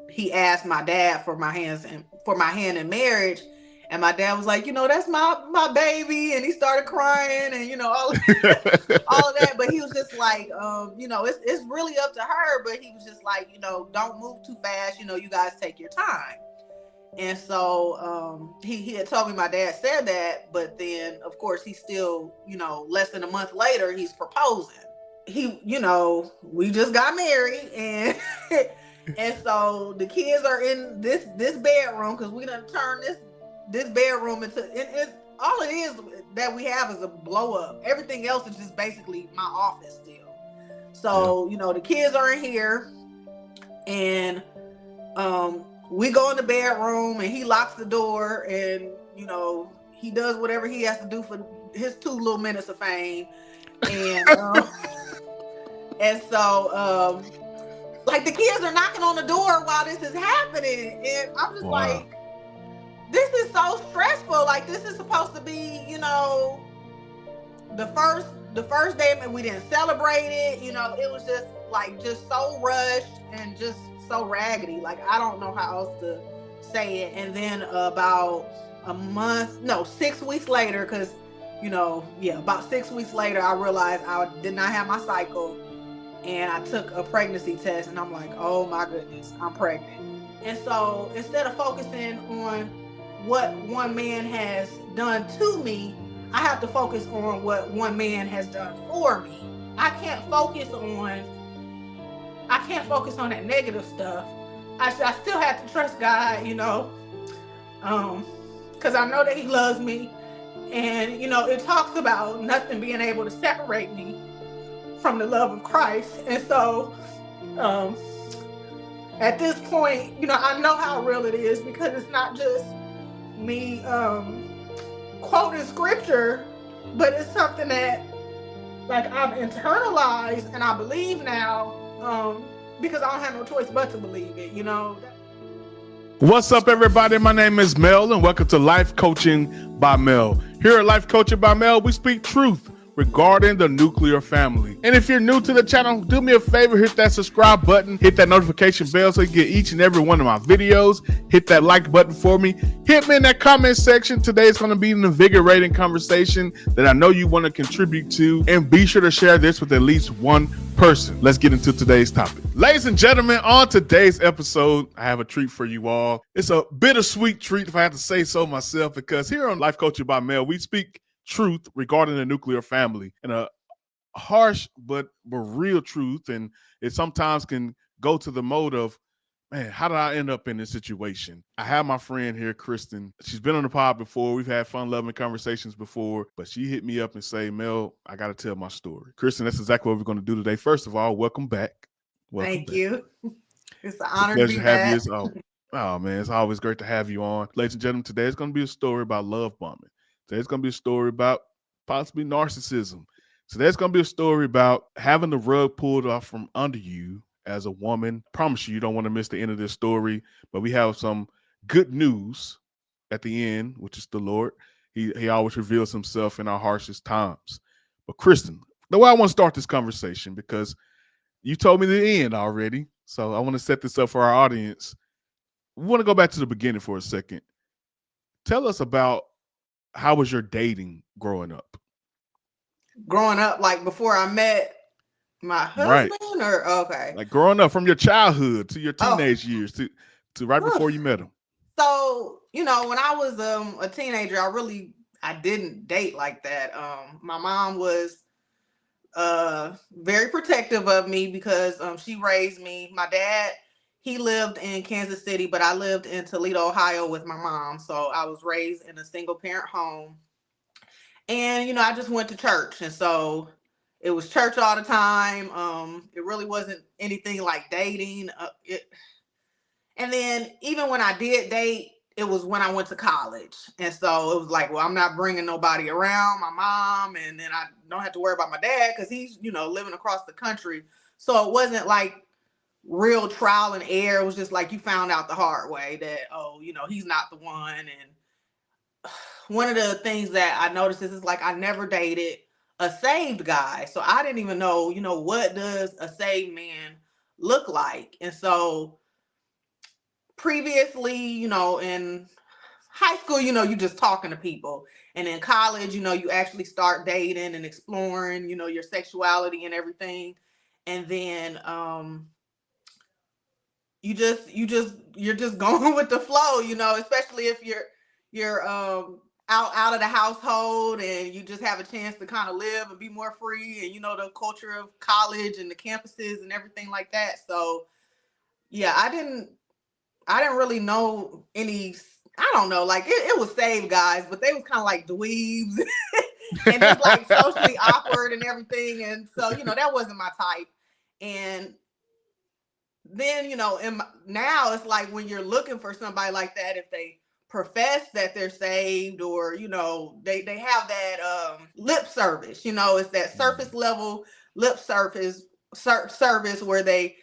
he asked my dad for my hand in marriage. And my dad was like, that's my baby. And he started crying and, all of that. But he was just like, it's really up to her. But he was just like, don't move too fast. You guys take your time. And so he had told me my dad said that. But then, of course, he still, less than a month later, he's proposing. We just got married. And and so the kids are in this bedroom because we done turned this bedroom into all it is that we have is a blow up. Everything else is just basically my office still. So, the kids are in here and we go in the bedroom and he locks the door and, he does whatever he has to do for his 2 little minutes of fame. And and so like the kids are knocking on the door while this is happening. And I'm just like, this is so stressful. Like this is supposed to be, the first day, and we didn't celebrate it. It was just so rushed and just so raggedy. Like I don't know how else to say it. And then about 6 weeks later, because about 6 weeks later, I realized I did not have my cycle, and I took a pregnancy test, and I'm like, oh my goodness, I'm pregnant. And so instead of focusing on what one man has done to me, I have to focus on what one man has done for me. I can't focus on that negative stuff. I still have to trust God, because I know that he loves me. And, it talks about nothing being able to separate me from the love of Christ. And so at this point, I know how real it is, because it's not just me quoting scripture, but it's something that like I've internalized and I believe now, because I don't have no choice but to believe it, What's up, everybody? My name is Mel, and welcome to Life Coaching by Mel. Here at Life Coaching by Mel, we speak truth regarding the nuclear family. And if you're new to the channel, do me a favor, hit that subscribe button, hit that notification bell so you get each and every one of my videos. Hit that like button for me. Hit me in that comment section. Today is going to be an invigorating conversation that I know you want to contribute to, and be sure to share this with at least one person. Let's get into today's topic. Ladies and gentlemen, on today's episode, I have a treat for you all. It's a bittersweet treat, if I have to say so myself, because here on Life Coaching by Mel, we speak truth regarding the nuclear family, and a harsh but real truth. And it sometimes can go to the mode of, man, how did I end up in this situation? I have my friend here, Kristin. She's been on the pod before. We've had fun-loving conversations before, but she hit me up and say, Mel, I got to tell my story. Kristin, that's exactly what we're going to do today. First of all, welcome back. Thank you. It's an honor to be back. Oh, man, it's always great to have you on. Ladies and gentlemen, today is going to be a story about love bombing. Today's going to be a story about possibly narcissism. Today's going to be a story about having the rug pulled off from under you as a woman. I promise you don't want to miss the end of this story, but we have some good news at the end, which is the Lord. He always reveals himself in our harshest times. But Kristin, the way I want to start this conversation, because you told me the end already, so I want to set this up for our audience. We want to go back to the beginning for a second. Tell us about, how was your dating growing up? Growing up, like before I met my husband, right? Or okay, like growing up from your childhood to your teenage years to right before you met him. So when I was a teenager, I didn't date like that. My mom was very protective of me because she raised me. My dad, he lived in Kansas City, but I lived in Toledo, Ohio with my mom. So I was raised in a single parent home. And, I just went to church. And so it was church all the time. It really wasn't anything like dating. And then even when I did date, it was when I went to college. And so it was like, well, I'm not bringing nobody around my mom. And then I don't have to worry about my dad because he's, living across the country. So it wasn't like real trial and error. It was just like you found out the hard way that, he's not the one. And one of the things that I noticed is like I never dated a saved guy. So I didn't even know, what does a saved man look like? And so previously, in high school, you just talking to people. And in college, you actually start dating and exploring, your sexuality and everything. And then you're just going with the flow, especially if you're out of the household and you just have a chance to kind of live and be more free, and the culture of college and the campuses and everything like that. So yeah, I didn't really know any. I don't know, like it was saved guys, but they was kind of like dweebs and just like socially awkward and everything. And so, that wasn't my type. And then, now it's like when you're looking for somebody like that, if they profess that they're saved, or, they have that lip service, it's that surface level lip service where they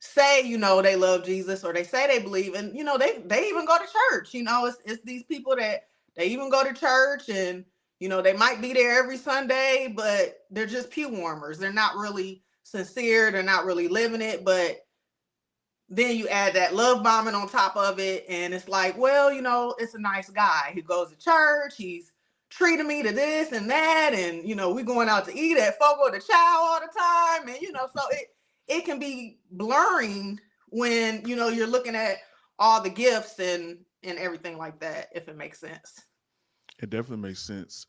say, they love Jesus, or they say they believe, and, they even go to church, it's these people that they even go to church, and, they might be there every Sunday, but they're just pew warmers. They're not really sincere. They're not really living it. But then you add that love bombing on top of it, and it's like, well, it's a nice guy. He goes to church. He's treating me to this and that, and we going out to eat at Fogo de Chao all the time, and so it can be blurring when you're looking at all the gifts and everything like that, if it makes sense. It definitely makes sense.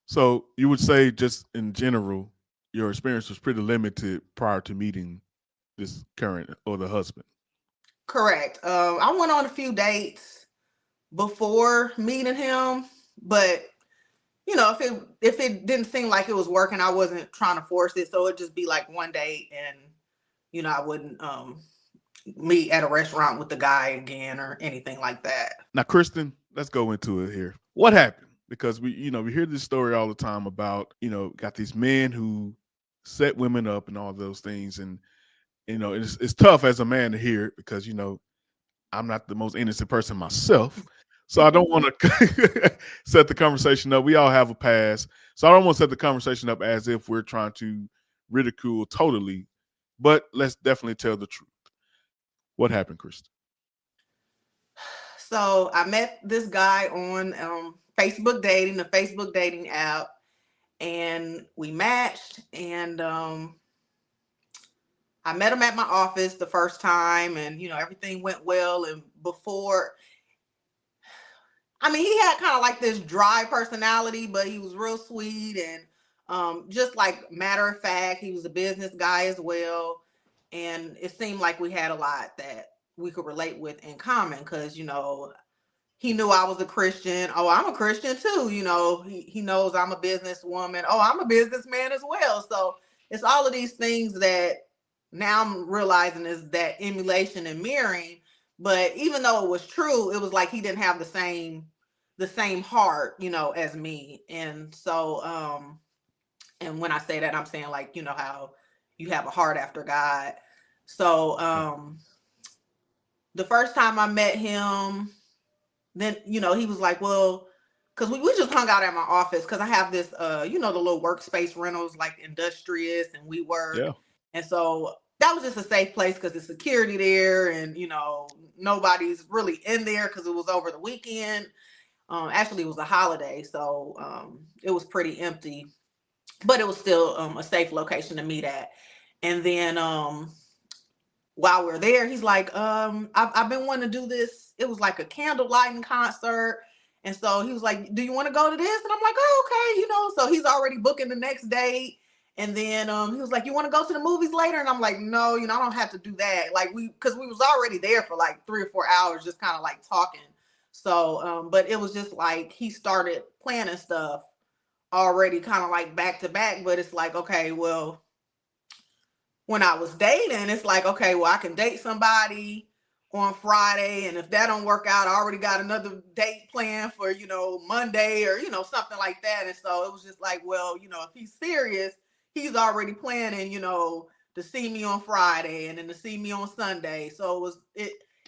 So you would say, just in general, your experience was pretty limited prior to meeting this current, or the husband. Correct. I went on a few dates before meeting him, but if it didn't seem like it was working, I wasn't trying to force it. So it'd just be like one date, and I wouldn't meet at a restaurant with the guy again or anything like that. Now, Kristin, let's go into it here. What happened? Because we hear this story all the time about, got these men who set women up and all those things. And, it's tough as a man to hear it, because, I'm not the most innocent person myself. So I don't want to set the conversation up. We all have a past. So I don't want to set the conversation up as if we're trying to ridicule totally, but let's definitely tell the truth. What happened, Kristin? So I met this guy on Facebook dating, the Facebook dating app, and we matched, and I met him at my office the first time, and everything went well. And before, he had kind of like this dry personality, but he was real sweet, and just like matter of fact, he was a business guy as well. And it seemed like we had a lot that we could relate with in common, because he knew I was a Christian. Oh, I'm a Christian too. He knows I'm a businesswoman. Oh, I'm a businessman as well. So it's all of these things that now I'm realizing is that emulation and mirroring. But even though it was true, it was like he didn't have the same heart, as me. And so, and when I say that, I'm saying, like, how you have a heart after God. So, the first time I met him, then, he was like, well, because we just hung out at my office, because I have this, the little workspace rentals, like Industrious and WeWork. Yeah. And so that was just a safe place, because there's security there, and, nobody's really in there, because it was over the weekend. Actually, it was a holiday, so it was pretty empty, but it was still a safe location to meet at. And then while we're there, he's like, I've been wanting to do this. It was like a candle lighting concert. And so he was like, do you want to go to this? And I'm like, oh, okay, so he's already booking the next date. And then he was like, you want to go to the movies later? And I'm like, no, I don't have to do that. Like, because we was already there for like 3 or 4 hours, just kind of like talking. So, but it was just like, he started planning stuff already kind of like back to back. But it's like, okay, well, when I was dating, it's like, okay, well, I can date somebody on Friday, and if that don't work out, I already got another date planned for, Monday, or, something like that. And so it was just like, well, if he's serious, he's already planning, to see me on Friday and then to see me on Sunday. So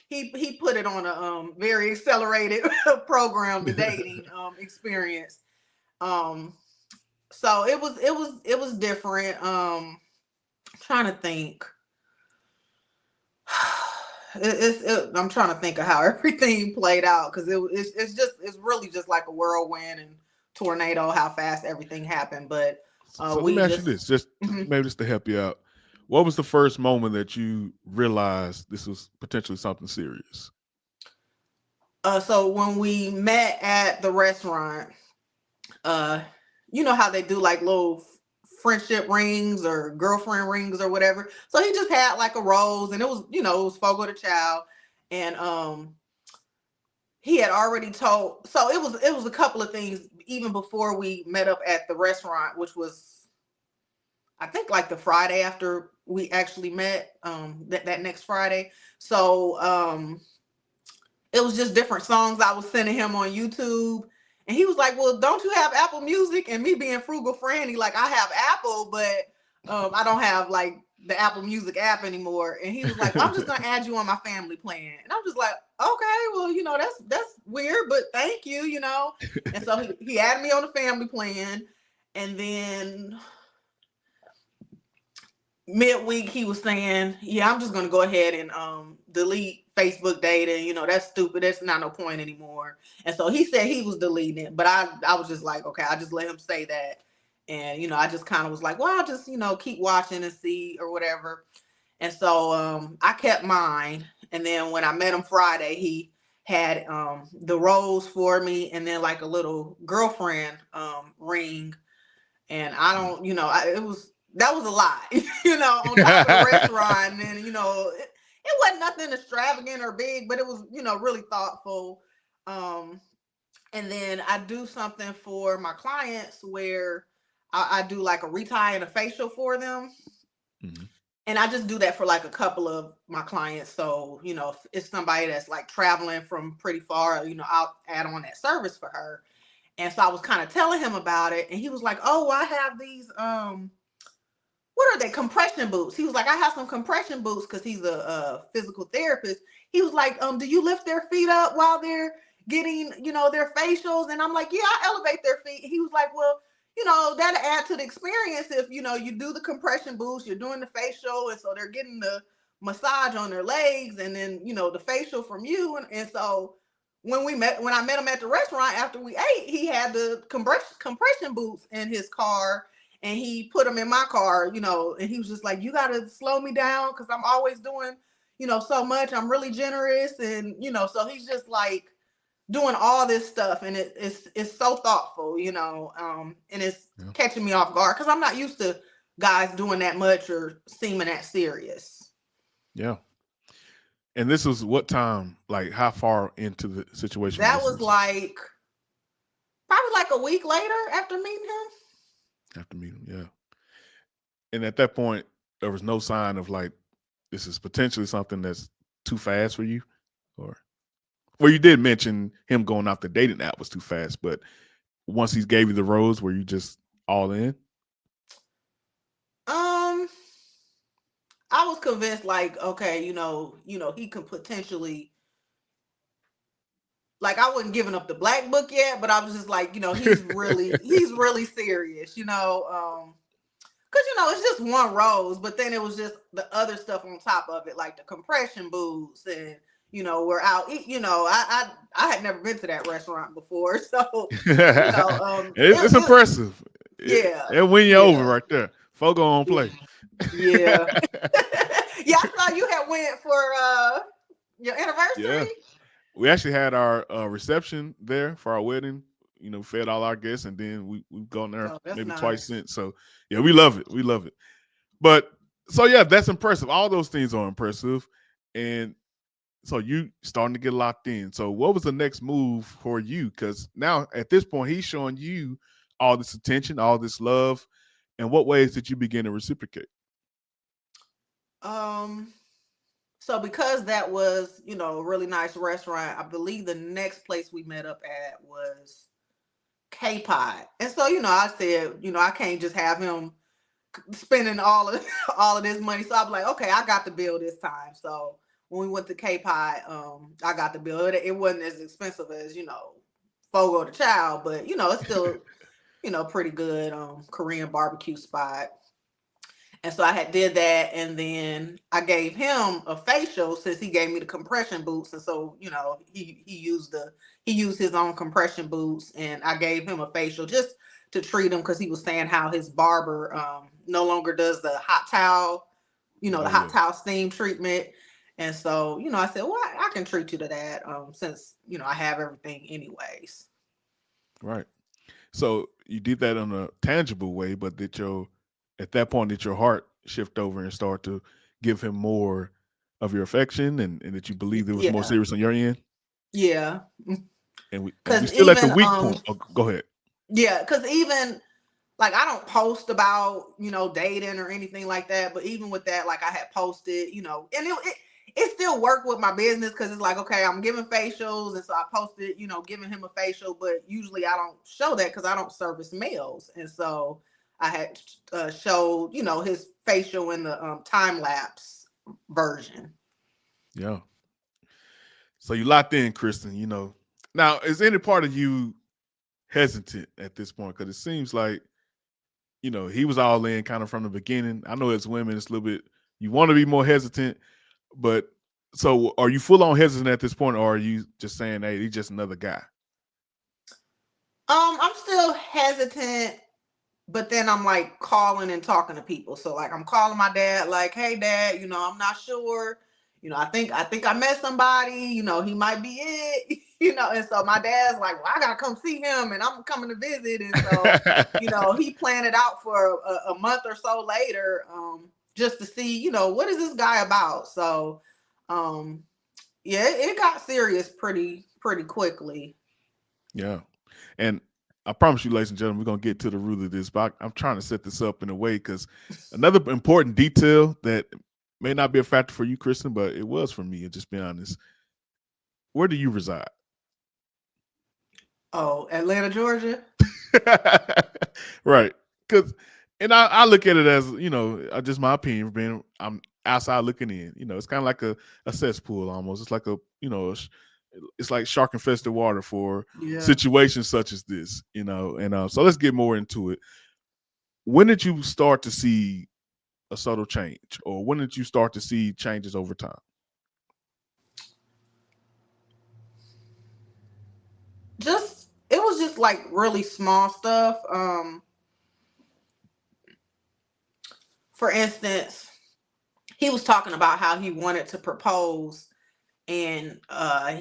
he put it on a very accelerated program, the dating experience. So it was different. Trying to think. I'm trying to think of how everything played out, because it's really just like a whirlwind and tornado how fast everything happened. But So let we me ask you just this, just maybe just to help you out. What was the first moment that you realized this was potentially something serious? So when we met at the restaurant, you know how they do like little friendship rings or girlfriend rings or whatever. So he just had like a rose, and it was, it was Fogo de Chao, and he had already told. So it was a couple of things even before we met up at the restaurant, which was, I think, like the Friday after we actually met, that next Friday. So it was just different songs I was sending him on YouTube. And he was like, well, don't you have Apple Music? And me being frugal Franny, like, I have Apple, but I don't have like the Apple Music app anymore. And he was like, I'm just gonna add you on my family plan. And I'm just like, okay, well, that's weird, but thank you, And so he added me on the family plan. And then midweek he was saying, yeah, I'm just gonna go ahead and delete Facebook data. That's stupid, that's not no point anymore. And so he said he was deleting it, but I was just like, okay, I just let him say that. And I just kind of was like, well, I'll just keep watching and see or whatever. And so I kept mine. And then when I met him Friday, he had the rose for me, and then like a little girlfriend ring. And I don't, that was a lot, on top of the restaurant. And then, it wasn't nothing extravagant or big, but it was, really thoughtful. And then I do something for my clients where I do like a retie and a facial for them. Mm-hmm. And I just do that for like a couple of my clients. So, if it's somebody that's like traveling from pretty far, I'll add on that service for her. And so I was kind of telling him about it, and he was like, oh, I have these, what are they? Compression boots. He was like, I have some compression boots, because he's a physical therapist. He was like, do you lift their feet up while they're getting, their facials? And I'm like, yeah, I elevate their feet. He was like, well, that'll add to the experience if, you do the compression boots, you're doing the facial, and so they're getting the massage on their legs, and then, the facial from you. And so when I met him at the restaurant after we ate, he had the compression boots in his car, and he put them in my car, and he was just like, you got to slow me down, because I'm always doing, so much. I'm really generous. And, so he's just like doing all this stuff, and it's so thoughtful, and it's catching me off guard, because I'm not used to guys doing that much or seeming that serious. Yeah. And this was what time, like how far into the situation? That was like probably like a week later after meeting him. Yeah. And at that point, there was no sign of like, this is potentially something that's too fast for you, or well, you did mention him going off the dating app was too fast, but once he gave you the rose, were you just all in? I was convinced, like, okay, he could potentially, like, I wasn't giving up the black book yet, but I was just like, he's really serious, because, it's just one rose, but then it was just the other stuff on top of it, like the compression boots, and, we're out, I had never been to that restaurant before. So, it's impressive. Yeah. It win you over right there. Fogo on play. Yeah. Yeah, I saw you had went for your anniversary. Yeah. We actually had our reception there for our wedding. Fed all our guests, and then we've gone there maybe twice since. So yeah, we love it. We love it. But so yeah, that's impressive. All those things are impressive. And so you starting to get locked in. So what was the next move for you? Because now at this point, he's showing you all this attention, all this love. And what ways did you begin to reciprocate? So because that was, a really nice restaurant, I believe the next place we met up at was K-Pod. And so, I said, I can't just have him spending all of this money. So I'm like, okay, I got the bill this time. So when we went to K-Pod, I got the bill. It wasn't as expensive as, Fogo de Chao, but, it's still, pretty good Korean barbecue spot. And so I had did that, and then I gave him a facial since he gave me the compression boots. And so, he used his own compression boots, and I gave him a facial just to treat him because he was saying how his barber no longer does the hot towel, the hot towel steam treatment. And so, I said, well, I can treat you to that since, I have everything anyways. Right. So you did that in a tangible way, but at that point, did your heart shift over and start to give him more of your affection, and that you believed it was more serious on your end? Yeah. And we still at the weak point. Oh, go ahead. Yeah, because even like I don't post about, dating or anything like that. But even with that, like I had posted, and it still worked with my business because it's like, okay, I'm giving facials. And so I posted, giving him a facial. But usually I don't show that because I don't service males. And so I had showed, his facial in the time lapse version. Yeah. So you locked in, Kristin, Now, is any part of you hesitant at this point? Because it seems like, he was all in kind of from the beginning. I know as women, it's a little bit, you want to be more hesitant, but so are you full on hesitant at this point, or are you just saying, hey, he's just another guy? I'm still hesitant, but then I'm like calling and talking to people. So like I'm calling my dad, like, hey dad, I'm not sure. I think I met somebody, he might be it, and so my dad's like, well, I gotta come see him and I'm coming to visit. And so, he planned it out for a month or so later, just to see, what is this guy about? So, yeah, it got serious pretty quickly. Yeah. And I promise you, ladies and gentlemen, we're going to get to the root of this, but I'm trying to set this up in a way because another important detail that may not be a factor for you, Kristin, but it was for me, and just be honest. Where do you reside? Oh, Atlanta, Georgia. Right. And I look at it as, just my opinion, I'm outside looking in. It's kind of like a cesspool almost. It's like it's like shark infested water for situations such as this, and so let's get more into it. When did you start to see a subtle change, or when did you start to see changes over time? It was just like really small stuff. For instance, he was talking about how he wanted to propose, and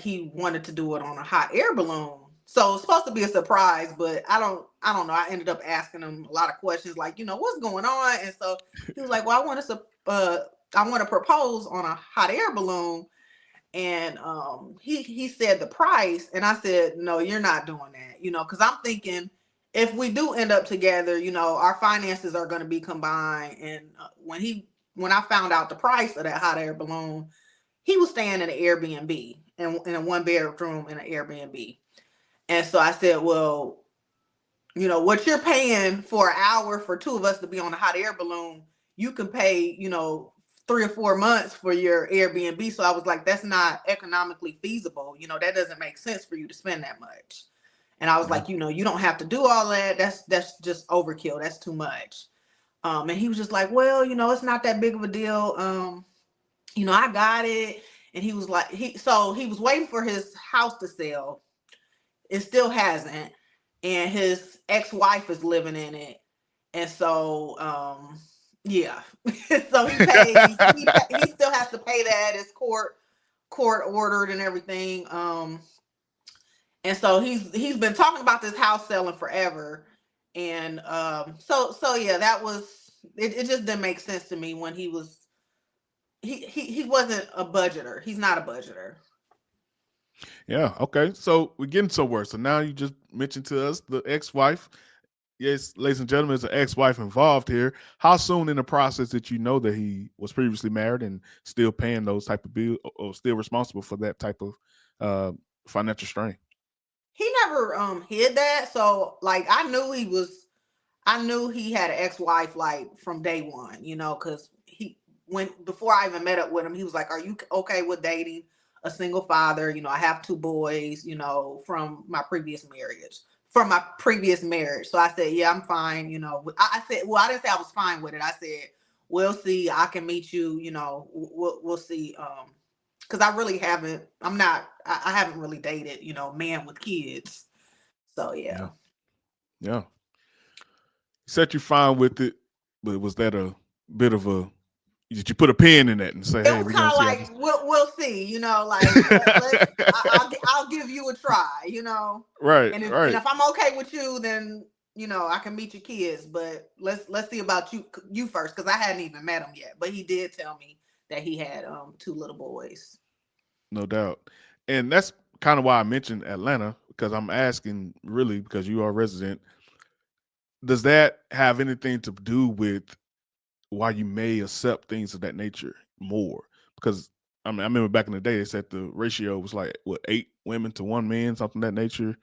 he wanted to do it on a hot air balloon. So it's supposed to be a surprise, but I don't know. I ended up asking him a lot of questions like, what's going on? And so he was like, well, I want to propose on a hot air balloon. And he said the price, and I said, no, you're not doing that, because I'm thinking if we do end up together, our finances are going to be combined. And when I found out the price of that hot air balloon, he was staying in an Airbnb, in a 1-bedroom in an Airbnb. And so I said, well, what you're paying for an hour for two of us to be on a hot air balloon, you can pay, 3 or 4 months for your Airbnb. So I was like, that's not economically feasible. That doesn't make sense for you to spend that much. And I was like, you don't have to do all that. That's just overkill. That's too much. And he was just like, well, it's not that big of a deal. I got it. And he was like, he was waiting for his house to sell. It still hasn't. And his ex-wife is living in it. And so, yeah. So he pays, he still has to pay that. It's court ordered and everything. And so he's been talking about this house selling forever. And so yeah, that was it just didn't make sense to me when he wasn't a budgeter. He's not a budgeter. Yeah, okay. So we're getting somewhere. So now you just mentioned to us the ex-wife. Yes, ladies and gentlemen, there's an ex-wife involved here. How soon in the process did you know that he was previously married and still paying those type of bills, or still responsible for that type of financial strain? He never hid that. So like I knew he had an ex-wife like from day one, because before I even met up with him, he was like, are you okay with dating a single father? I have 2 boys, from my previous marriage. So I said, yeah, I'm fine. I said, well, I didn't say I was fine with it. I said, we'll see. I can meet you, we'll see. Because I really haven't, I haven't really dated, man with kids. So yeah. Yeah. Said you're fine with it, but was that a bit of a, did you put a pin in that and say, It hey, was we're kind gonna of see how like this we'll see, like I'll give you a try, Right, and right. if I'm okay with you, then I can meet your kids, but let's see about you first, because I hadn't even met him yet, but he did tell me that he had 2 little boys. No doubt. And that's kind of why I mentioned Atlanta, because I'm asking really because you are a resident. Does that have anything to do with why you may accept things of that nature more? Because I mean, I remember back in the day, they said the ratio was like what, 8 women to 1 man, something of that nature.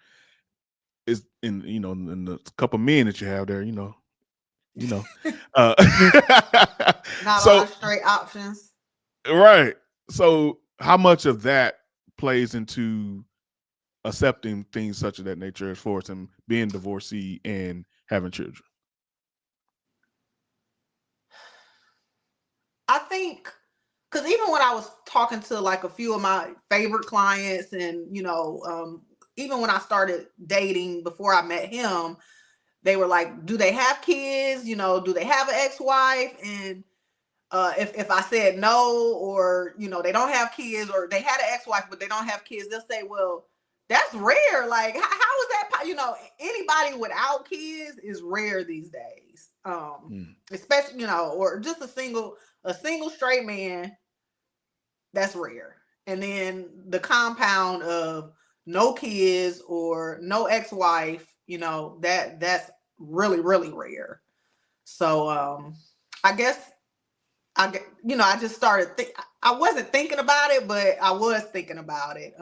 Is in in the couple men that you have there, you know. Uh, Not a lot so of straight options. right. So how much of that plays into accepting things such of that nature as far as him being divorcee and having children? I think, because even when I was talking to like a few of my favorite clients, and even when I started dating before I met him, they were like, do they have kids? Do they have an ex-wife? And if I said no, or they don't have kids, or they had an ex-wife but they don't have kids, they'll say, well, that's rare. Like, how is that? Anybody without kids is rare these days. Especially, or just a single straight man. That's rare. And then the compound of no kids or no ex-wife, that's really, really rare. So I guess I just started I wasn't thinking about it, but I was thinking about it.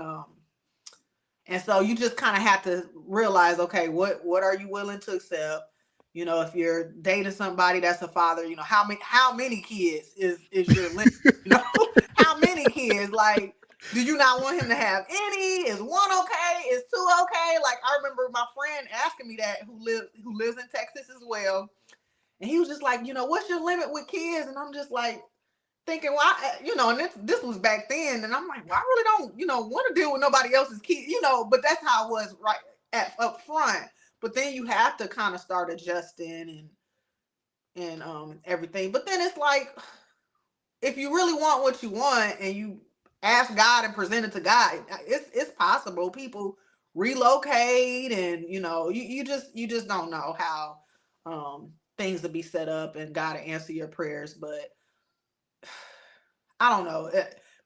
And so you just kind of have to realize, okay, what are you willing to accept? If you're dating somebody that's a father, how many kids is your limit? How many kids? Like, do you not want him to have any? Is 1 okay? Is 2 okay? Like, I remember my friend asking me that, who lives in Texas as well. And he was just like, what's your limit with kids? And I'm just like thinking, well, and this was back then. And I'm like, well, I really don't, want to deal with nobody else's kids, but that's how it was right up front. But then you have to kind of start adjusting and everything. But then it's like, if you really want what you want and you ask God and present it to God, it's possible. People relocate, and you just don't know how things will be set up, and God to answer your prayers. But I don't know.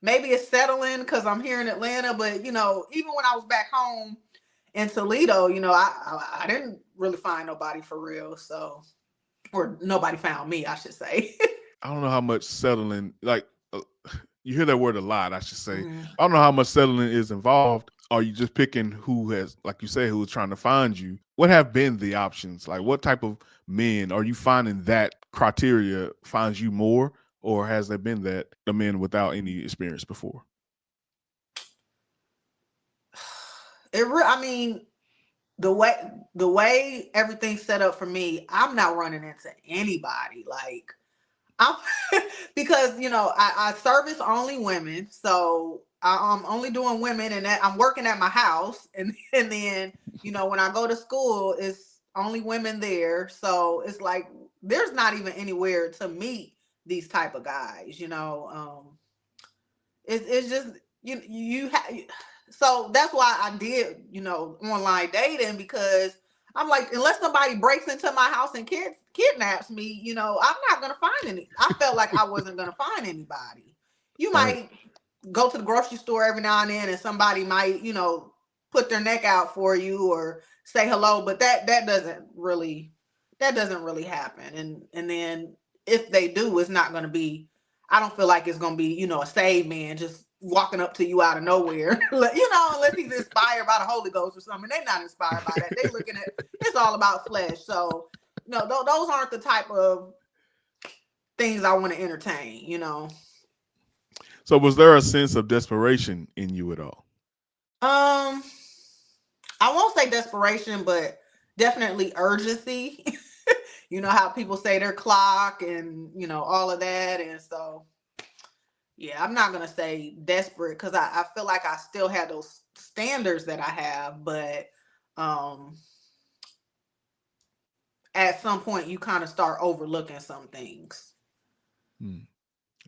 Maybe it's settling because I'm here in Atlanta, but even when I was back home in Toledo, I didn't really find nobody for real. So, or nobody found me, I should say. I don't know how much settling, like you hear that word a lot, I should say. Mm-hmm. I don't know how much settling is involved. Are you just picking who has, like you say, who's trying to find you? What have been the options? Like, what type of men are you finding that criteria finds you more, or has there been that the men without any experience before? I mean, the way everything's set up for me, I'm not running into anybody. Like, I'm because I service only women, so I'm only doing women, and that I'm working at my house, and then when I go to school, it's only women there. So it's like there's not even anywhere to meet these type of guys. It's just you have. So that's why I did online dating, because I'm like, unless somebody breaks into my house and kidnaps me, I'm not gonna find any. I felt like I wasn't gonna find anybody. You Right. might go to the grocery store every now and then, and somebody might put their neck out for you or say hello, but that doesn't really happen. And then if they do, it's not gonna be. I don't feel like it's gonna be a saved man just walking up to you out of nowhere, unless he's inspired by the Holy Ghost or something. They're not inspired by that. They looking at, it's all about flesh. So no, those aren't the type of things I want to entertain. So was there a sense of desperation in you at all? I won't say desperation, but definitely urgency. you know how people say their clock and, you know, all of that. And so, yeah, I'm not going to say desperate because I feel like I still have those standards that I have. But at some point, you kind of start overlooking some things.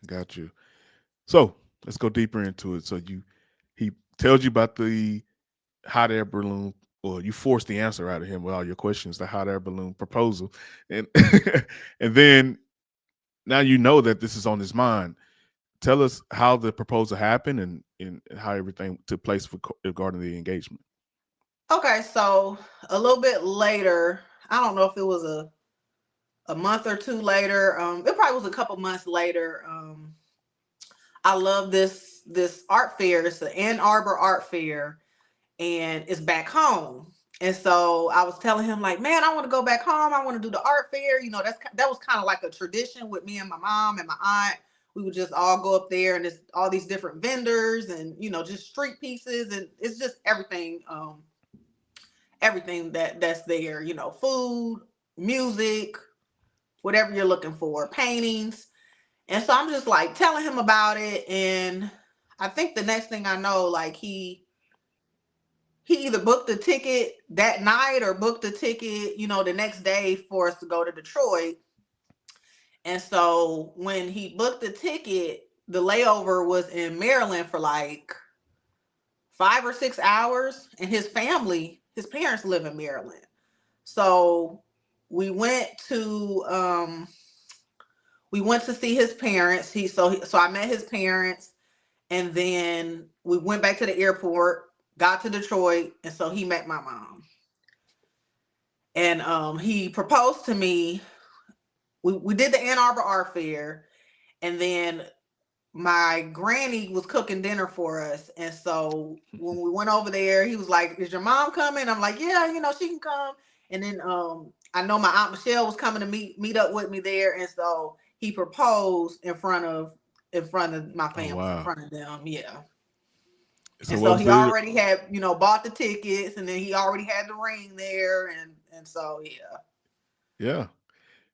Got you. So let's go deeper into it. So he tells you about the hot air balloon, or you force the answer out of him with all your questions, the hot air balloon proposal, and and then now you know that this is on his mind. Tell us how the proposal happened and how everything took place regarding the engagement. Okay, so a little bit later, I don't know if it was a month or two later. It probably was a couple months later. I love this art fair. It's the Ann Arbor Art Fair, and it's back home. And so I was telling him like, man, I want to go back home. I want to do the art fair. You know, that was kind of like a tradition with me and my mom and my aunt. We would just all go up there, and there's all these different vendors and, you know, just street pieces, and it's just everything. Everything that's there, you know, food, music, whatever you're looking for, paintings. And so I'm just like telling him about it. And I think the next thing I know, like he either booked a ticket that night or booked a ticket, you know, the next day for us to go to Detroit. And so when he booked the ticket, the layover was in Maryland for like 5 or 6 hours, and his parents live in Maryland. So we went to see his parents. So I met his parents, and then we went back to the airport, got to Detroit, and so he met my mom. And he proposed to me. We did the Ann Arbor Art Fair, and then my granny was cooking dinner for us. And so when we went over there, he was like, is your mom coming? I'm like, yeah, you know, she can come. And then I know my Aunt Michelle was coming to meet up with me there. And so he proposed in front of my family, wow. in front of them. Yeah. So and so he already had, you know, bought the tickets, and then he already had the ring there. And so, yeah. Yeah.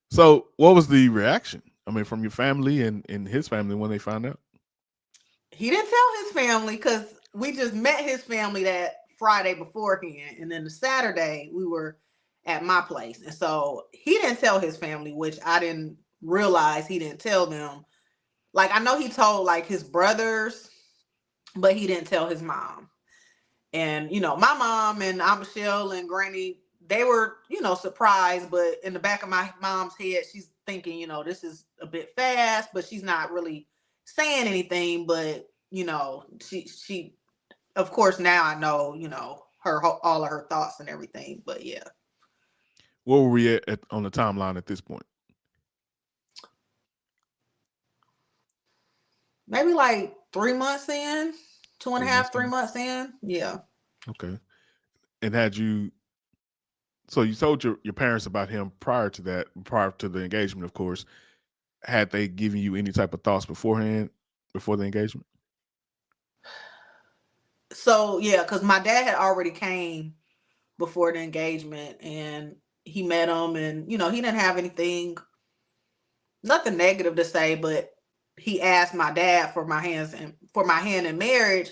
So what was the reaction? I mean, from your family and his family when they found out? He didn't tell his family because we just met his family that Friday beforehand. And then the Saturday we were at my place. And so he didn't tell his family, which I didn't realize he didn't tell them. Like, I know he told like his brothers, but he didn't tell his mom. And, you know, my mom and Aunt Michelle and Granny, they were, you know, surprised. But in the back of my mom's head, she's thinking, you know, this is a bit fast, but she's not really saying anything. But, you know, she of course, now I know, you know, all of her thoughts and everything. But yeah. Where were we at on the timeline at this point? Maybe like 3 months in, 2.5, 3 months in. Yeah. Okay. And so you told your parents about him prior to the engagement, of course. Had they given you any type of thoughts beforehand, before the engagement? So yeah, because my dad had already came before the engagement, and he met him, and, you know, he didn't have nothing negative to say, but he asked my dad for my hand in marriage.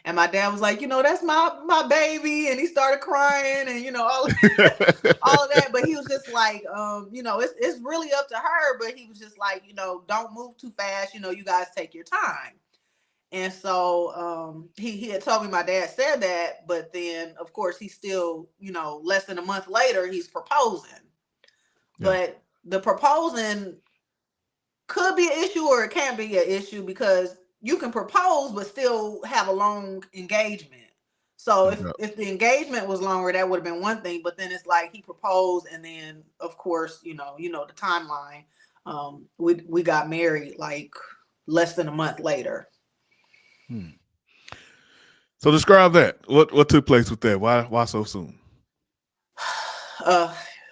And my dad was like, you know, that's my baby. And he started crying, and, you know, all of that. But he was just like, you know, it's really up to her. But he was just like, you know, don't move too fast. You know, you guys take your time. And so he had told me my dad said that. But then, of course, he's still, you know, less than a month later, he's proposing. Yeah. But the proposing could be an issue, or it can't be an issue, because you can propose but still have a long engagement. So if the engagement was longer, that would have been one thing. But then it's like he proposed, and then of course, you know the timeline. We got married like less than a month later. So describe that. What took place with that? Why so soon?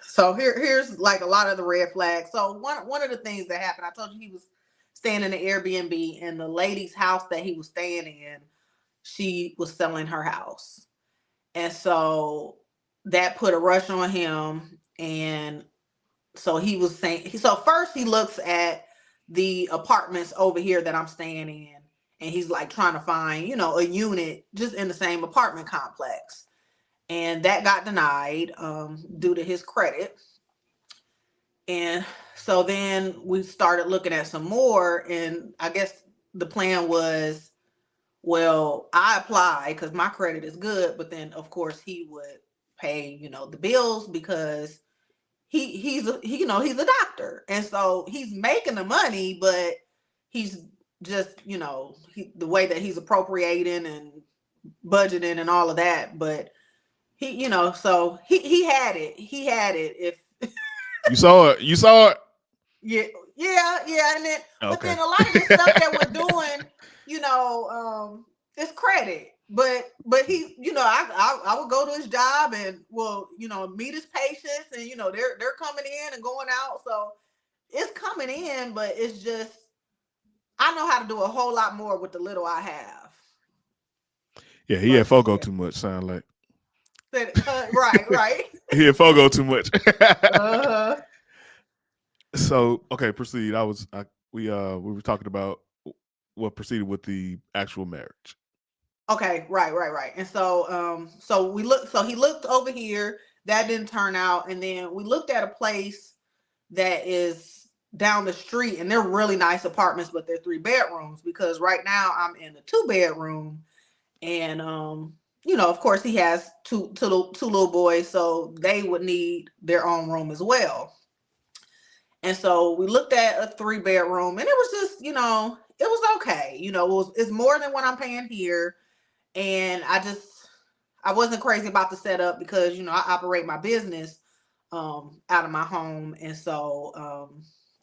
So here's like a lot of the red flags. So one of the things that happened, I told you he was staying in the Airbnb, and the lady's house that he was staying in, she was selling her house. And so that put a rush on him. And so he was saying, so first he looks at the apartments over here that I'm staying in, and he's like trying to find, you know, a unit just in the same apartment complex. And that got denied due to his credit. And so then we started looking at some more, and I guess the plan was, well, I apply because my credit is good, but then of course he would pay, you know, the bills because he's a doctor, and so he's making the money, but he's just, you know, the way that he's appropriating and budgeting and all of that. But he, you know, so he had it. If you saw it. Yeah. And then, okay. But then a lot of the stuff that we're doing, you know, it's credit. But he, you know, I would go to his job and, well, you know, meet his patients, and, you know, they're coming in and going out. So it's coming in, but it's just, I know how to do a whole lot more with the little I have. Yeah, he had Fogo too much, sound like. Right. He had Fogo too much. So, okay, proceed. We were talking about what proceeded with the actual marriage. Okay, right. And so he looked over here, that didn't turn out, and then we looked at a place that is down the street, and they're really nice apartments, but they're 3 bedrooms, because right now I'm in a 2-bedroom, and you know, of course he has two little boys, so they would need their own room as well. And so we looked at a 3-bedroom, and it was just, you know, it was okay. You know, it's more than what I'm paying here. And I wasn't crazy about the setup because, you know, I operate my business out of my home. And so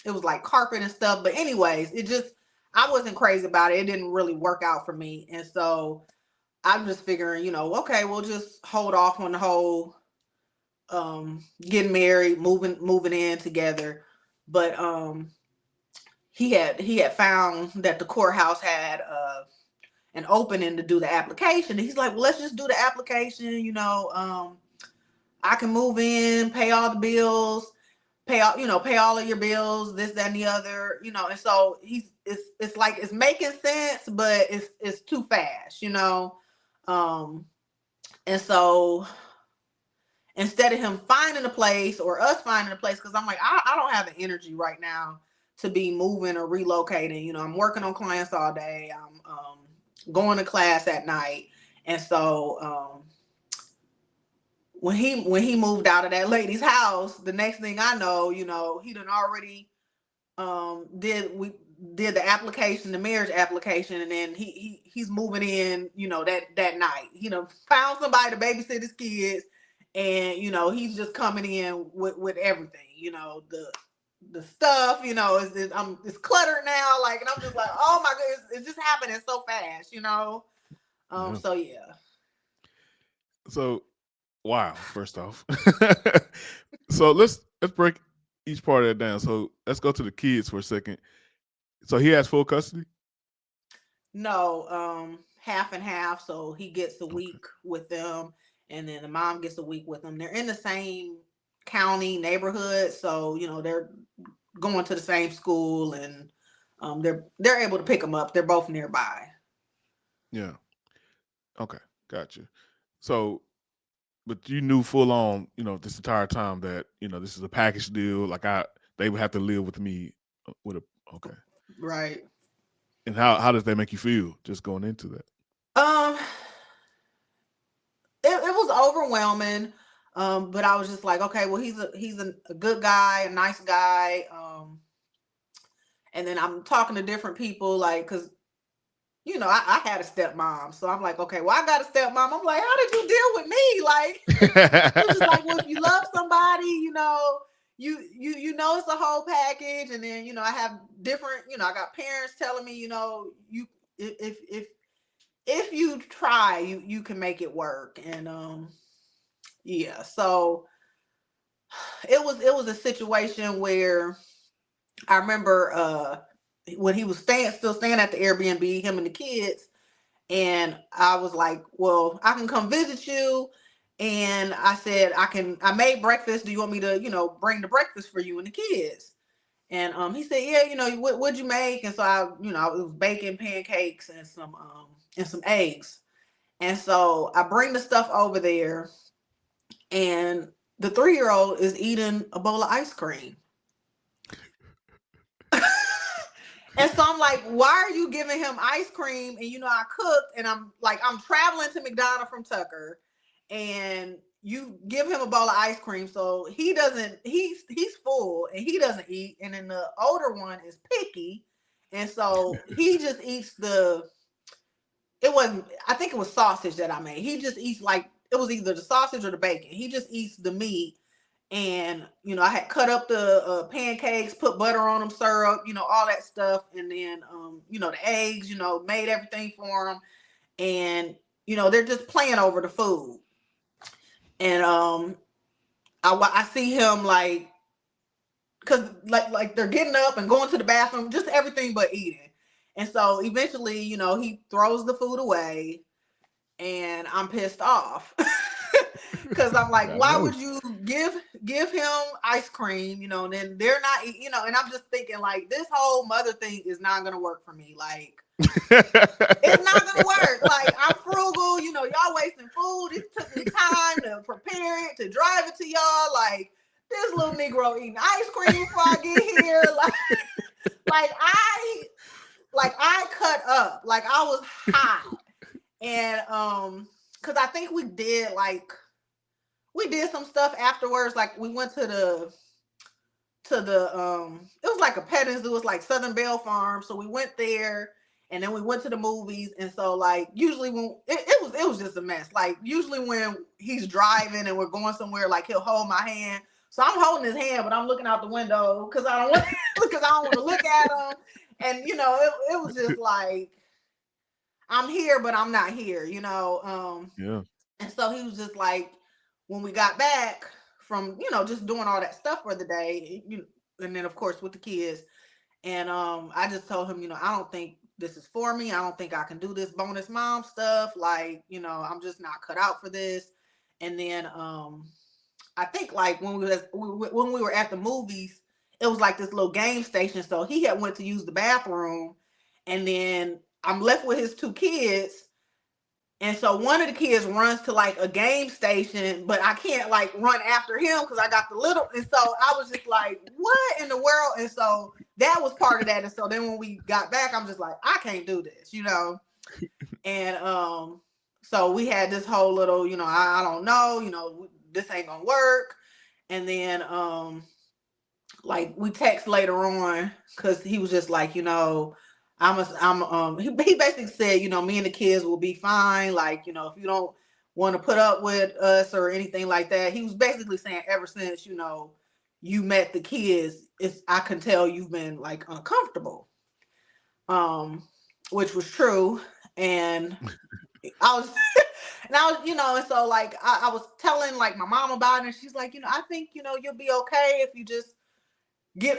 it was like carpet and stuff. But anyways, I wasn't crazy about it. It didn't really work out for me. And so I'm just figuring, you know, okay, we'll just hold off on the whole getting married, moving in together. But he had found that the courthouse had an opening to do the application. And he's like, well, let's just do the application. You know, I can move in, pay all the bills, pay all of your bills, this, that, and the other, you know. And so it's like, it's making sense, but it's too fast, you know. And so instead of him finding a place or us finding a place, because I'm like, I don't have the energy right now to be moving or relocating. You know, I'm working on clients all day. I'm going to class at night. And so when he moved out of that lady's house, the next thing I know, you know, he done already did the application, the marriage application, and then he's moving in, you know, that night. He done found somebody to babysit his kids. And, you know, he's just coming in with everything, you know, the stuff, you know, it's cluttered now. Like, and I'm just like, oh my goodness, it's just happening so fast, you know? Yeah. So yeah. So, wow, first off. So let's break each part of that down. So let's go to the kids for a second. So he has full custody? No, half and half. So he gets a week with them, and then the mom gets a week with them. They're in the same county neighborhood, so, you know, they're going to the same school, and they're able to pick them up. They're both nearby. Yeah. Okay, gotcha. So, but you knew full on, you know, this entire time that, you know, this is a package deal. Like they would have to live with me okay. Right. And how does that make you feel just going into that? It was overwhelming. But I was just like, okay, well, he's a good guy, a nice guy. And then I'm talking to different people, like, cause, you know, I had a stepmom, so I'm like, okay, well, I got a stepmom. I'm like, how did you deal with me? Like, it's just like, well, if you love somebody, you know, you know, it's a whole package. And then, you know, I have different, you know, I got parents telling me, you know, if you try, you can make it work. And yeah, so it was a situation where I remember when he was still staying at the Airbnb, him and the kids, and I was like, well, I can come visit you, And I said, I made breakfast. Do you want me to, bring the breakfast for you and the kids? And he said, yeah, what'd you make? And so it was bacon, pancakes, and some eggs. And so I bring the stuff over there, and the 3-year-old is eating a bowl of ice cream. And so I'm like, why are you giving him ice cream? And I cooked, and I'm traveling to McDonald's from Tucker, and you give him a bowl of ice cream. So he's full and he doesn't eat. And then the older one is picky. And so he just eats I think it was sausage that I made. He just eats it was either the sausage or the bacon. He just eats the meat. And, I had cut up the pancakes, put butter on them, syrup, all that stuff. And then, the eggs, made everything for them. And, they're just playing over the food. And I see him because they're getting up and going to the bathroom, just everything but eating. And so eventually, he throws the food away, and I'm pissed off. Because I'm like, why would you give him ice cream, and then they're not, and I'm just thinking this whole mother thing is not going to work for me. It's not going to work. I'm frugal, y'all wasting food. It took me time to prepare it, to drive it to y'all. This little Negro eating ice cream before I get here. I cut up. I was hot. And, cause I think we did some stuff afterwards. We went to the it was a petting zoo. It was Southern Bell Farm. So we went there, and then we went to the movies. And so usually when it was just a mess. Usually when he's driving and we're going somewhere, he'll hold my hand. So I'm holding his hand, but I'm looking out the window because I don't want to look at him. And it was just I'm here, but I'm not here, Yeah. And so he was just when we got back from, just doing all that stuff for the day, and then of course with the kids. And I just told him, I don't think this is for me. I don't think I can do this bonus mom stuff. I'm just not cut out for this. And then I think when we were at the movies, it was this little game station. So he had went to use the bathroom, and then I'm left with his 2 kids. And so one of the kids runs to a game station, but I can't run after him because I got the little. And so I was just what in the world? And so that was part of that. And so then when we got back, I'm just I can't do this, And so we had this whole little, I don't know, this ain't gonna work. And then we text later on because he was just he basically said, me and the kids will be fine. If you don't want to put up with us or anything like that. He was basically saying ever since, you met the kids, I can tell you've been uncomfortable. Which was true. And I was and so I was telling my mom about it, and she's like, I think, you'll be okay if you just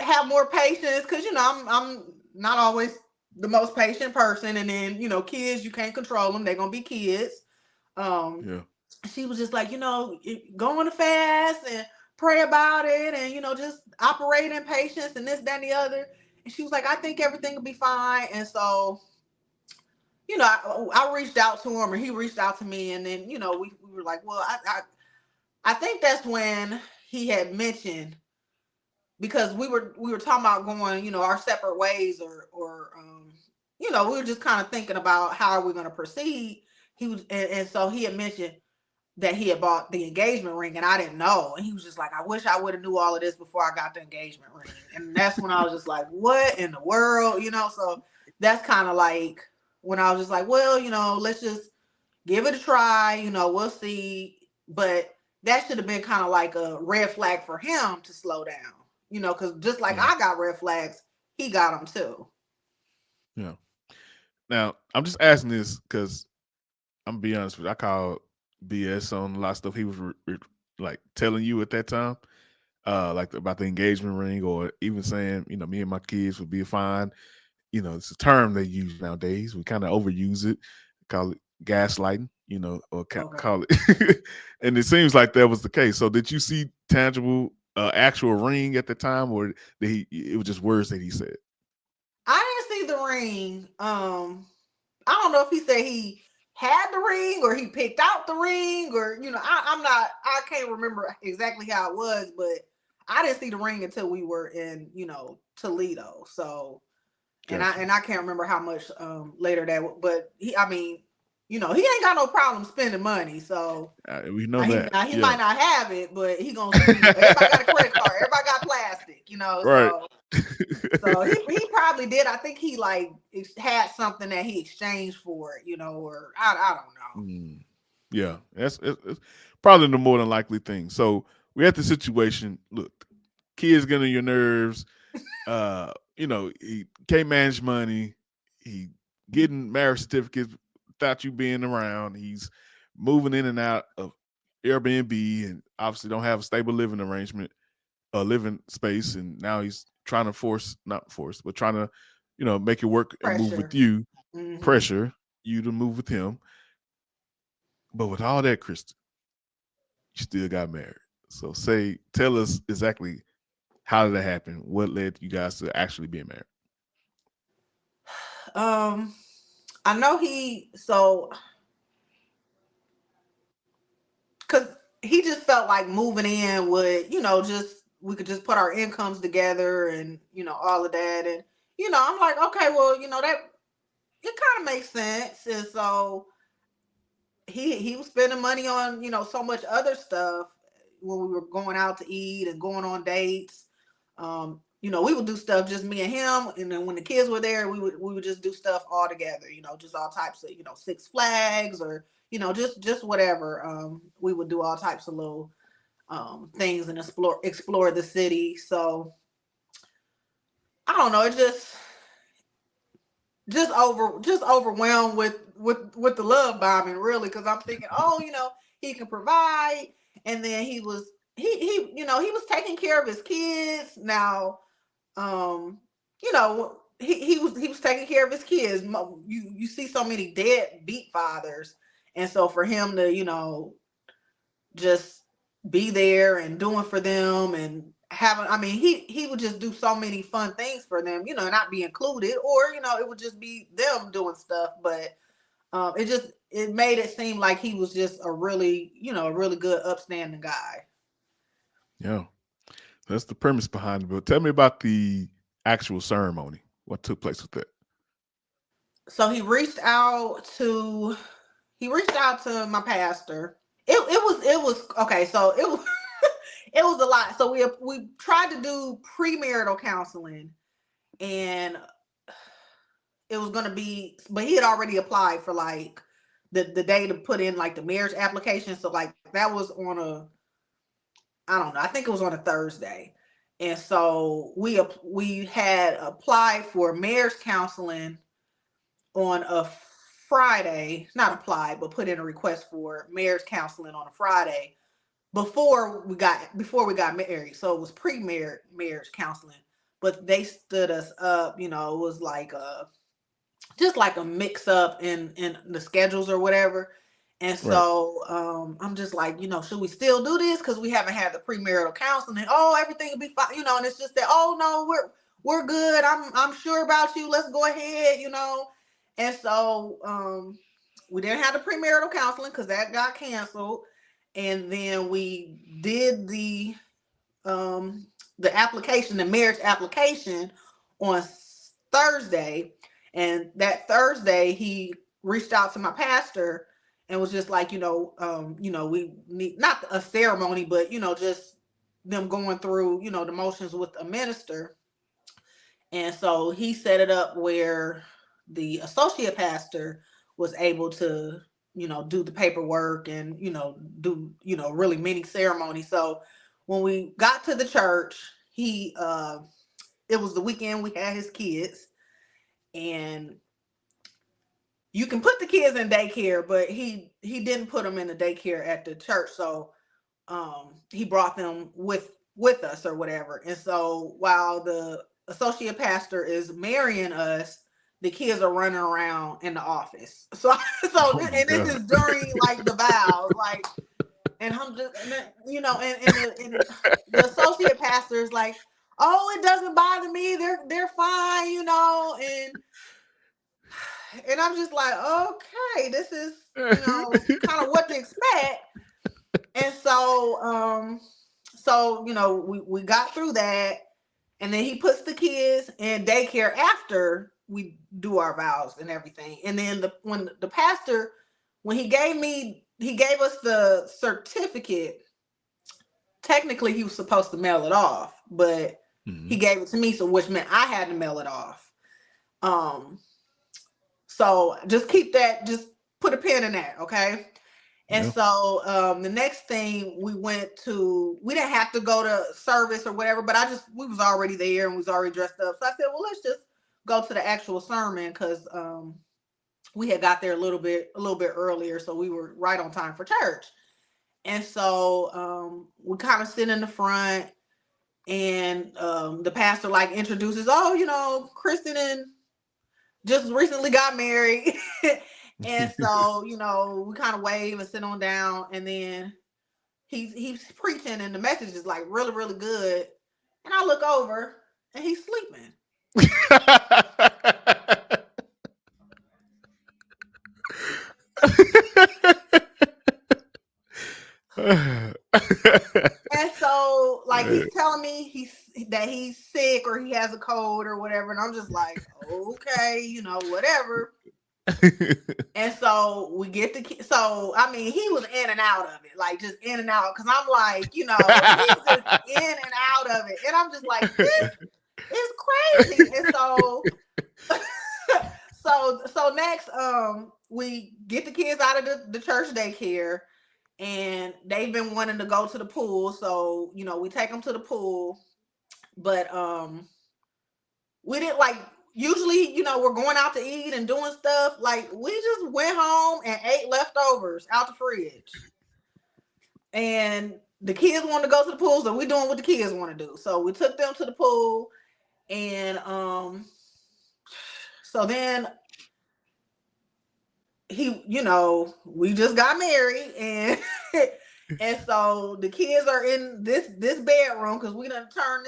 have more patience. Cause I'm not always the most patient person. And then, kids, you can't control them. They're going to be kids. Yeah. She was just go on a fast and pray about it. And, just operate in patience and this, that, and the other. And she was like, I think everything will be fine. And so, I reached out to him, or he reached out to me. And then, we were like, well, I think that's when he had mentioned, because we were talking about going, our separate ways, or we were just kind of thinking about how are we going to proceed. He was, and so he had mentioned that he had bought the engagement ring, and I didn't know. And he was just like, I wish I would have knew all of this before I got the engagement ring. And that's when I was just like, what in the world, So that's kind of when I was just well, let's just give it a try, we'll see. But that should have been kind of a red flag for him to slow down. Because just I got red flags, he got them too. Yeah. Now, I'm just asking this because I'm gonna be honest with you. I call BS on a lot of stuff he was telling you at that time, about the engagement ring, or even saying, me and my kids would be fine. It's a term they use nowadays. We kind of overuse it. Call it gaslighting, or Okay. call it. And it seems like that was the case. So did you see tangible, actual ring at the time, or did it was just words that he said? I didn't see the ring. I don't know if he said he had the ring or he picked out the ring, or I can't remember exactly how it was, but I didn't see the ring until we were in Toledo. So Gotcha. and I can't remember how much later that, but he ain't got no problem spending money. So We know that. he Yeah. might not have it, but he gonna everybody got a credit card, everybody got plastic, Right. so he probably did. I think he had something that he exchanged for it, or I don't know. Yeah, it's probably the more than likely thing. So we're at the situation. Look, kids getting on your nerves. He can't manage money. He getting marriage certificates without you being around. He's moving in and out of Airbnb, and obviously don't have a stable living arrangement, a living space. And now he's trying to but trying to, make it work and move with Pressure. you, Mm-hmm. pressure you to move with him. But with all that, Kristin, you still got married. So tell us exactly how did that happen? What led you guys to actually being married? I know because he just felt like moving in would, just we could just put our incomes together and all of that, and I'm like, okay, well, that it kind of makes sense, and so he was spending money on so much other stuff when we were going out to eat and going on dates. We would do stuff just me and him, and then when the kids were there, we would just do stuff all together. Just all types of Six Flags, or just whatever. We would do all types of little things and explore the city. So I don't know. It just overwhelmed with the love bombing, really, because I'm thinking, oh, he can provide, and then he was taking care of his kids. Now, he was taking care of his kids. You see so many deadbeat fathers, and so for him to just be there and doing for them and having, he would just do so many fun things for them, not be included, or it would just be them doing stuff. But it made it seem like he was just a really good upstanding guy. Yeah, that's the premise behind it. But tell me about the actual ceremony. What took place with that? So he reached out to my pastor. It was okay. So it was it was a lot. So we tried to do premarital counseling, and it was gonna be, but he had already applied for the day to put in the marriage application. So that was on I don't know, I think it was on a Thursday. And so we had applied for marriage counseling on a Friday, not applied, but put in a request for marriage counseling on a Friday before we got married. So it was marriage counseling, but they stood us up. It was just like a mix up in the schedules or whatever. And Right. so I'm just like, should we still do this? Because we haven't had the premarital counseling. Oh, everything will be fine, and it's just that, oh no, we're good. I'm sure about you. Let's go ahead, And so we didn't have the premarital counseling because that got canceled. And then we did the application, the marriage application, on Thursday. And that Thursday he reached out to my pastor and was just like, we need not a ceremony, but just them going through, the motions with a minister. And so he set it up where the associate pastor was able to, do the paperwork and, do, really many ceremonies. So when we got to the church, it was the weekend we had his kids, and you can put the kids in daycare, but he didn't put them in the daycare at the church. So he brought them with us or whatever. And so while the associate pastor is marrying us, the kids are running around in the office. So Oh and my this God. is during like the vows, like, and I'm just, you know, and the associate pastor is like, oh, it doesn't bother me. They're fine, you know, and I'm just like, okay, this is, you know, kind of what to expect. And so you know, we got through that, and then he puts the kids in daycare after we do our vows and everything. And then when the pastor, when he gave us the certificate. Technically, he was supposed to mail it off, but he gave it to me, so which meant I had to mail it off. So just put a pin in that, okay? And so the next thing we didn't have to go to service or whatever, but we was already there and we was already dressed up. So I said, well, let's just go to the actual sermon, because we had got there a little bit earlier, so we were right on time for church. And so we kind of sit in the front, and the pastor like introduces, oh, you know, Kristin and just recently got married. And so, you know, we kind of wave and sit on down, and then he's preaching, and the message is like really, really good. And I look over, and he's sleeping. And so, like, he's telling me that he's sick or he has a cold or whatever, and I'm just like, okay, you know, whatever. And so we get so I mean, he was in and out of it, like just in and out, because I'm like, you know, he's just in and out of it, and I'm just like, this is crazy. And so so next we get the kids out of the church daycare, and they've been wanting to go to the pool, so you know, we take them to the pool. But we didn't, like, usually, you know, we're going out to eat and doing stuff, like we just went home and ate leftovers out the fridge. And the kids wanted to go to the pool, so we're doing what the kids want to do. So we took them to the pool, and so then you know, we just got married, and and so the kids are in this bedroom, because we done turned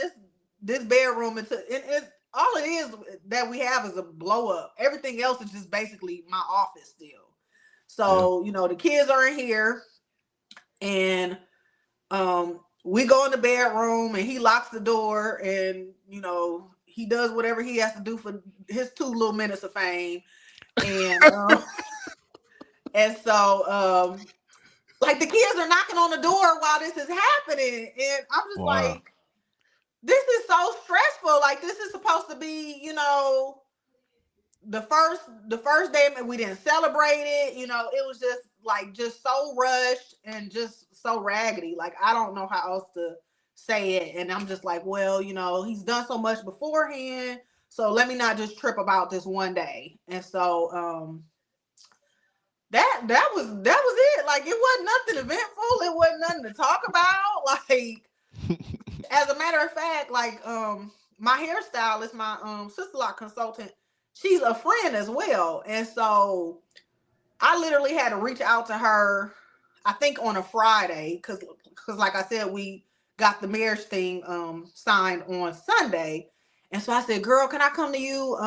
this bedroom into, and all it is that we have is a blow up. Everything else is just basically my office still. So you know, the kids are in here, and we go in the bedroom, and he locks the door, and you know, he does whatever he has to do for his 2 little minutes of fame. And and so like, the kids are knocking on the door while this is happening, and I'm just like, this is so stressful. Like, this is supposed to be, you know, the first day, and we didn't celebrate it. You know, it was just like, just so rushed and just so raggedy. Like, I don't know how else to say it. And I'm just like, well, you know, he's done so much beforehand, so let me not just trip about this one day. And so that was it. Like, it wasn't nothing eventful. It wasn't nothing to talk about. Like, as a matter of fact, like, my hairstylist, my sister-in-law consultant, she's a friend as well. And so I literally had to reach out to her, I think on a Friday, because like I said, we got the marriage thing signed on Sunday. And so I said, girl, can I come to you?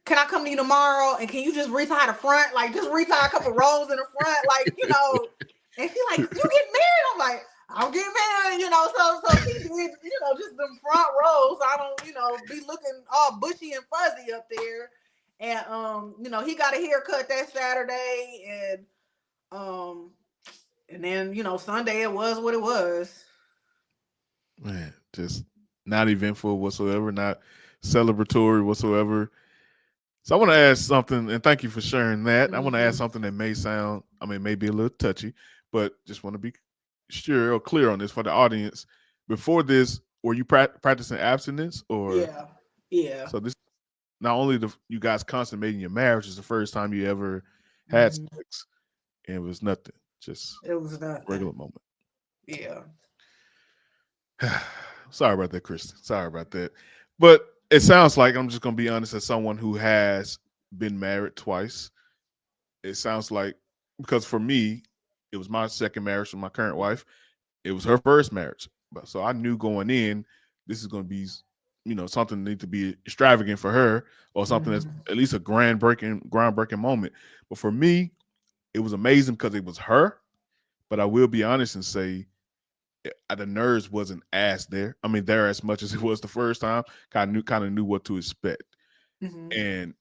Can I come to you tomorrow? And can you just retie the front? Like, just retie a couple rolls in the front, like, you know. And she's like, you get married? I'm like, I'll get married, you know. So she did, you know, just them front rows, so I don't, you know, be looking all bushy and fuzzy up there. And you know, he got a haircut that Saturday, and then, you know, Sunday it was what it was. Man, just not eventful whatsoever, not celebratory whatsoever. So I want to ask something, and thank you for sharing that. I want to ask something that may sound, I mean, may be a little touchy, but just want to be sure or clear on this for the audience. Before this, were you practicing abstinence, or? Yeah. So this, not only you guys consummating your marriage, is the first time you ever had sex, and it was nothing, just it was nothing. Regular moment. Yeah. Sorry about that, Kristin. Sorry about that. But It sounds like, I'm just gonna be honest, as someone who has been married twice, it sounds like, because for me, it was my second marriage with my current wife. It was her first marriage, but so I knew going in, this is gonna be, something that need to be extravagant for her, or something that's Mhm. at least a groundbreaking moment. But for me, it was amazing because it was her. But I will be honest and say, the nerves wasn't as there. I mean, there as much as it was the first time. Kind of knew what to expect, Mhm. and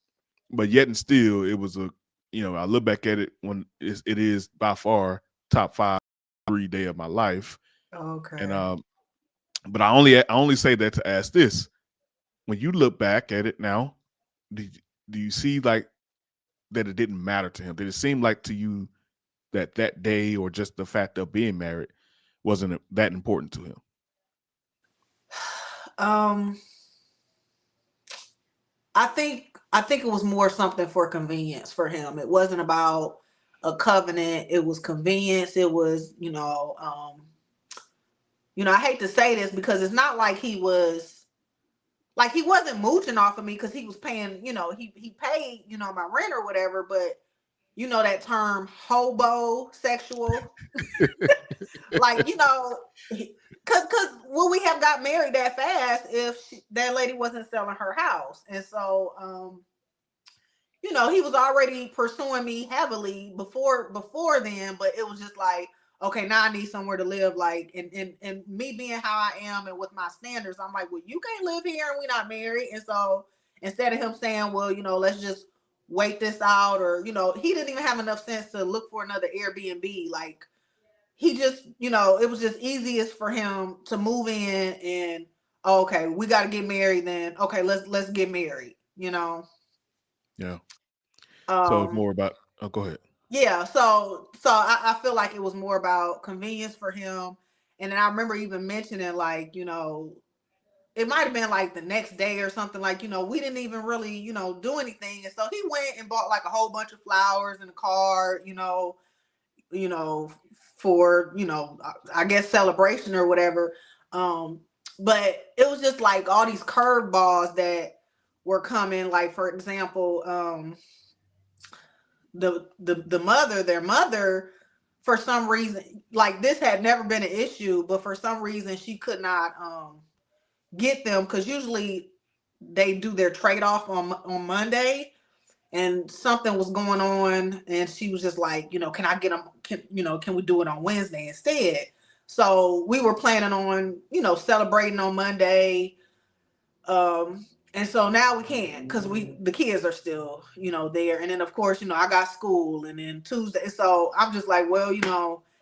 but yet and still, it was I look back at it when it is by far top 5 3 day of my life, and Okay. but I only say that to ask this: when you look back at it now, do do you see like that it didn't matter to him? Did it seem like to you that day, or just the fact of being married, wasn't that important to him? Um, I think it was more something for convenience for him. It wasn't about a covenant. It was convenience. It was, I hate to say this because it's not like he wasn't mooching off of me because he was paying, he paid, my rent or whatever, but that term hobo sexual, like, cause would we have got married that fast if that lady wasn't selling her house? And so, he was already pursuing me heavily before then, but it was just like, okay, now I need somewhere to live. Like, and me being how I am and with my standards, I'm like, well, you can't live here and we're not married. And so instead of him saying, well, let's just wait this out, or, he didn't even have enough sense to look for another Airbnb. Like, he just, it was just easiest for him to move in and, oh, okay, we got to get married then. Okay, let's get married. Yeah. So it's Um, more about. Oh, go ahead. yeah, so I feel like it was more about convenience for him. And then I remember even mentioning, like, it might have been like the next day or something, like, we didn't even really, do anything. And so he went and bought like a whole bunch of flowers and a card, you know, for, I guess celebration or whatever. Um, but it was just like all these curveballs that were coming. Like, for example, their mother, for some reason, like, this had never been an issue, but for some reason she could not get them, because usually they do their trade-off on Monday, and something was going on, and she was just like, can I get them, can we do it on Wednesday instead? So we were planning on, celebrating on Monday. And so now we can't, because the kids are still, there. And then of course, I got school, and then Tuesday. So I'm just like, well,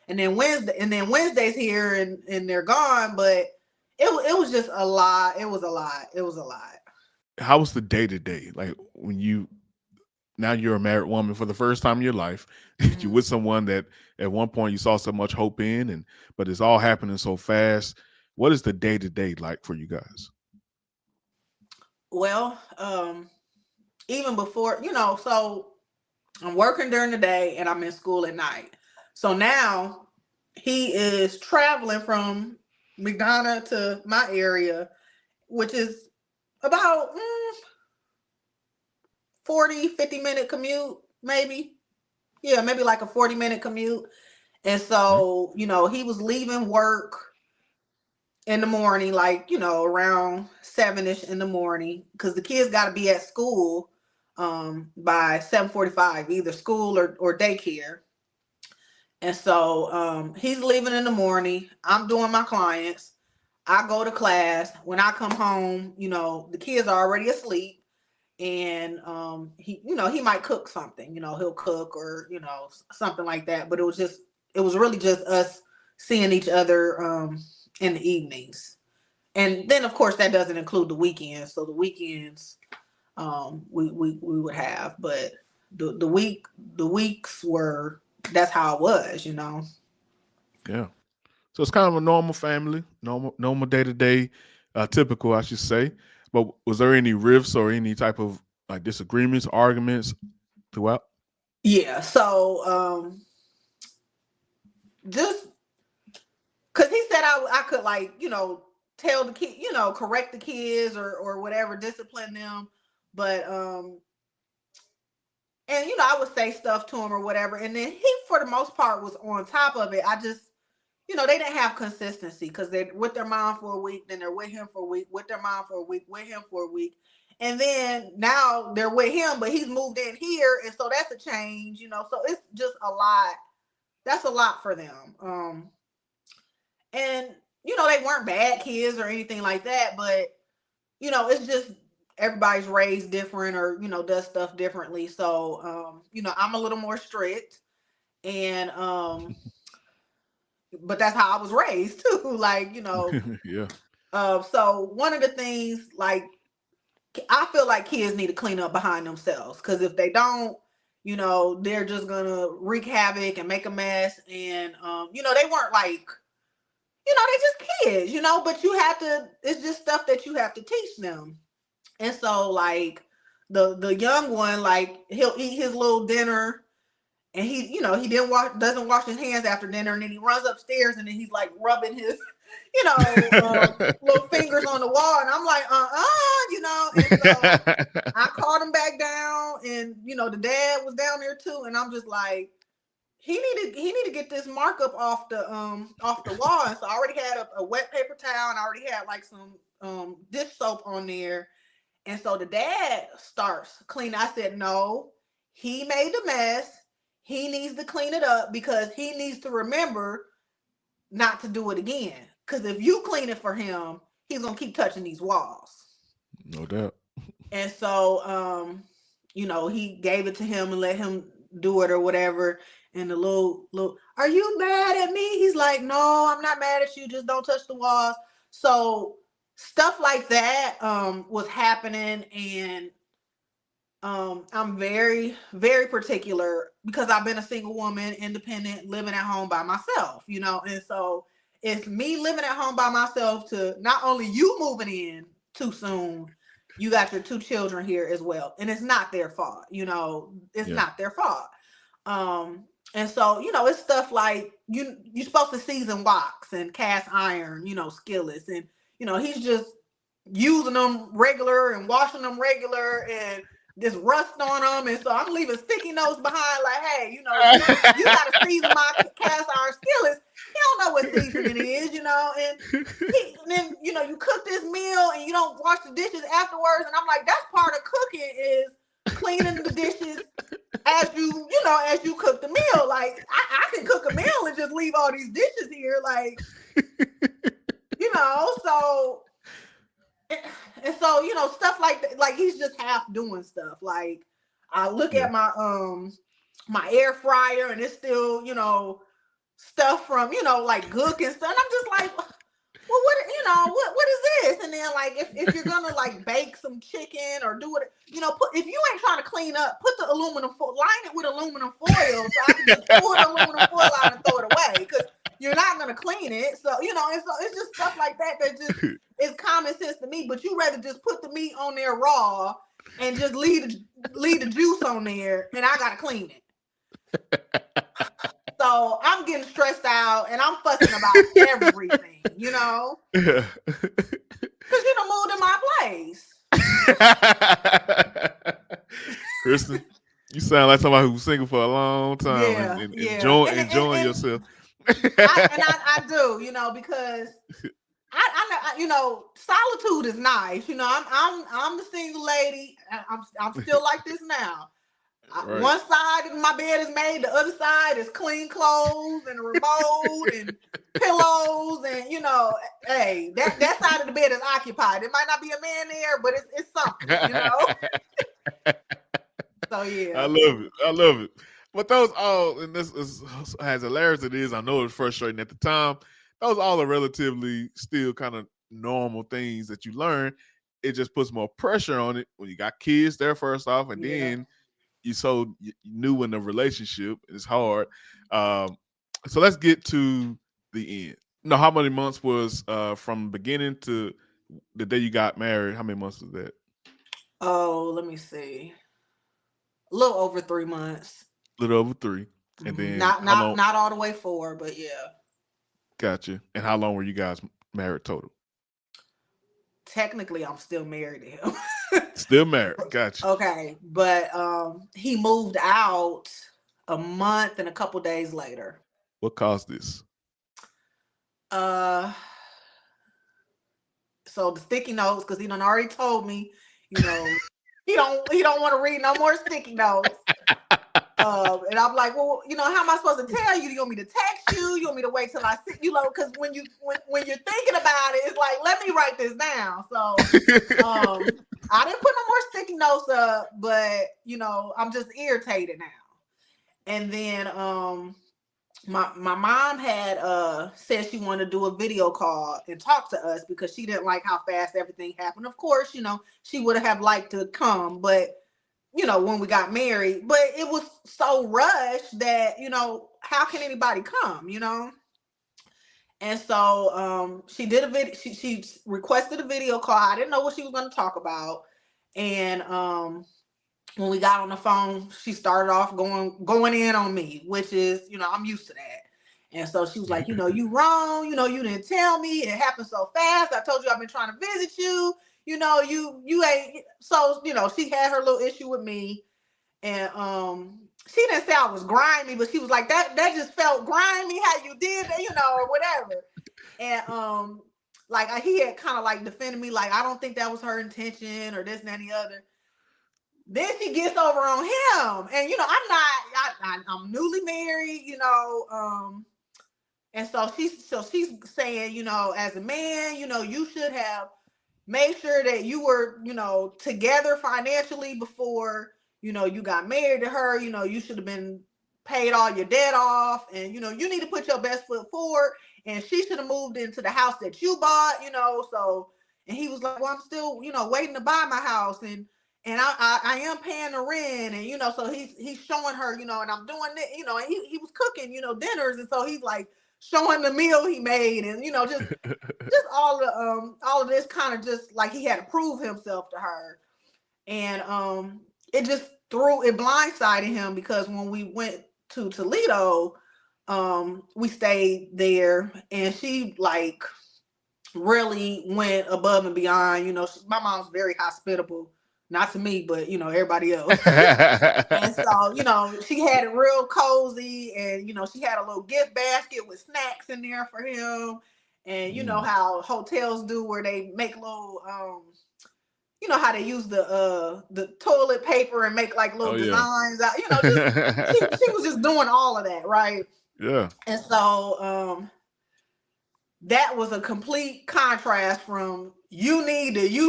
and then Wednesday's here, and they're gone. But it was just a lot. It was a lot. It was a lot. How was the day to day? Like when now you're a married woman for the first time in your life. You're Mhm. with someone that at one point you saw so much hope in, and but it's all happening so fast. What is the day to day like for you guys? Well, even before, so I'm working during the day and I'm in school at night. So now he is traveling from McDonough to my area, which is about 40-50 minute commute, maybe. Yeah, maybe like a 40-minute commute. And Okay. so, he was leaving work in the morning, like, around 7ish in the morning, because the kids got to be at school by 7:45, either school or daycare. And so he's leaving in the morning. I'm doing my clients. I go to class. When I come home, the kids are already asleep. And he might cook something. He'll cook, or something like that. But it was really just us seeing each other in the evenings. And then of course that doesn't include the weekends. So the weekends we would have, but the weeks were, that's how it was. Yeah. So it's kind of a normal family, normal day to day, typical, I should say. But was there any rifts or any type of like disagreements, arguments throughout? Yeah. So just because he said I could, like, tell the kid, correct the kids or whatever, discipline them. But and I would say stuff to him or whatever. And then he, for the most part, was on top of it. I just, they didn't have consistency because they're with their mom for a week, then they're with him for a week, with their mom for a week, with him for a week. And then now they're with him, but he's moved in here. And so that's a change, so it's just a lot. That's a lot for them. And, they weren't bad kids or anything like that, but, it's just everybody's raised different or, does stuff differently. So, I'm a little more strict and, but that's how I was raised too. Like, Yeah. So one of the things, like, I feel like kids need to clean up behind themselves, because if they don't, they're just gonna wreak havoc and make a mess. And they weren't like, they just kids, but you have to, it's just stuff that you have to teach them. And so, like, the young one, like, he'll eat his little dinner and he doesn't wash his hands after dinner, and then he runs upstairs and then he's like rubbing his little fingers on the wall, and I'm like, and so I called him back down, and the dad was down there too, and I'm just like, he need to get this markup off the wall. And so I already had a wet paper towel, and I already had like some dish soap on there. And so the dad starts cleaning. I said, no, he made the mess. He needs to clean it up, because he needs to remember not to do it again. Because if you clean it for him, he's going to keep touching these walls. No doubt. And so, he gave it to him and let him do it or whatever. And the little, are you mad at me? He's like, no, I'm not mad at you. Just don't touch the walls. So stuff like that was happening. And I'm very, very particular, because I've been a single woman, independent, living at home by myself, and so it's me living at home by myself to not only you moving in too soon, you got your 2 children here as well. And it's not their fault, it's not their fault. And so, it's stuff like you're supposed to season woks and cast iron, skillets, and, he's just using them regular and washing them regular, and this rust on them. And so I'm leaving sticky notes behind, like, hey, you got to season my cast iron skillets. He don't know what seasoning is, and then, you cook this meal and you don't wash the dishes afterwards. And I'm like, that's part of cooking, is cleaning the dishes as you cook the meal. Like, I can cook a meal and just leave all these dishes here, like, so. And so, stuff like that, like, he's just half doing stuff. Like, I look at my my air fryer, and it's still, stuff from, like gook and stuff. And I'm just like, well, what is this? And then, like, if you're gonna like bake some chicken or do it, if you ain't trying to clean up, put the aluminum foil, line it with aluminum foil, so I can just pull the aluminum foil out and throw it away, because you're not gonna clean it. So, and so it's just stuff like that just is common sense to me. But you rather just put the meat on there raw and just leave the juice on there, and I gotta clean it. So I'm getting stressed out, and I'm fussing about everything, Yeah. because you done moved in my place. Kristin, you sound like somebody who's single for a long time and enjoying yourself. I do, because I solitude is nice. I'm the single lady. I'm still like this now. Right. One side of my bed is made, the other side is clean clothes and a remote and pillows, and hey, that side of the bed is occupied. It might not be a man there, but it's something, So yeah, I love it. But those all, and this is as hilarious as it is, I know it's frustrating at the time. Those all are relatively still kind of normal things that you learn. It just puts more pressure on it when you got kids there first off, and then you so new in the relationship. It's hard. So let's get to the end. No, how many months was from beginning to the day you got married? How many months was that? Oh, let me see. A little over 3 months. A little over 3, and then not all the way 4, but yeah. Gotcha. And how long were you guys married total? technically I'm still married to him. Still married. Gotcha. Okay, but he moved out a month and a couple days later. What caused this? So the sticky notes, because he done already told me, he don't want to read no more sticky notes. And I'm like, well, how am I supposed to tell you? You want me to text you? You want me to wait till I see because when you're thinking about it, it's like, let me write this down. So I didn't put no more sticky notes up, but I'm just irritated now. And then my mom had said she wanted to do a video call and talk to us because she didn't like how fast everything happened. Of course, she would have liked to come, but when we got married, but it was so rushed that, how can anybody come, And so she did a video, she requested a video call. I didn't know what she was going to talk about. And when we got on the phone, she started off going in on me, which is, I'm used to that. And so she was like, you wrong, you didn't tell me. It happened so fast. I told you I've been trying to visit you. You ain't. So, she had her little issue with me. And she didn't say I was grimy, but she was like, that just felt grimy how you did that, or whatever. And like he had kind of like defended me, like, I don't think that was her intention or this and that and the other. Then she gets over on him. And I'm newly married, and so she's saying, as a man, you should have made sure that you were, together financially before, you got married to her. You should have been paid all your debt off, and, you need to put your best foot forward, and she should have moved into the house that you bought, so, and he was like, well, I'm still, waiting to buy my house, and I am paying the rent, and, so he's showing her, and I'm doing it, and he was cooking, dinners, and so he's like showing the meal he made, and, just all of this kind of just like he had to prove himself to her. And it just it blindsided him, because when we went to Toledo, we stayed there, and she like really went above and beyond. My mom's very hospitable, not to me, but everybody else. And so, she had it real cozy, and she had a little gift basket with snacks in there for him. And you know how hotels do, where they make little how they use the toilet paper and make like little designs out, she was just doing all of that, right? Yeah. And so that was a complete contrast from you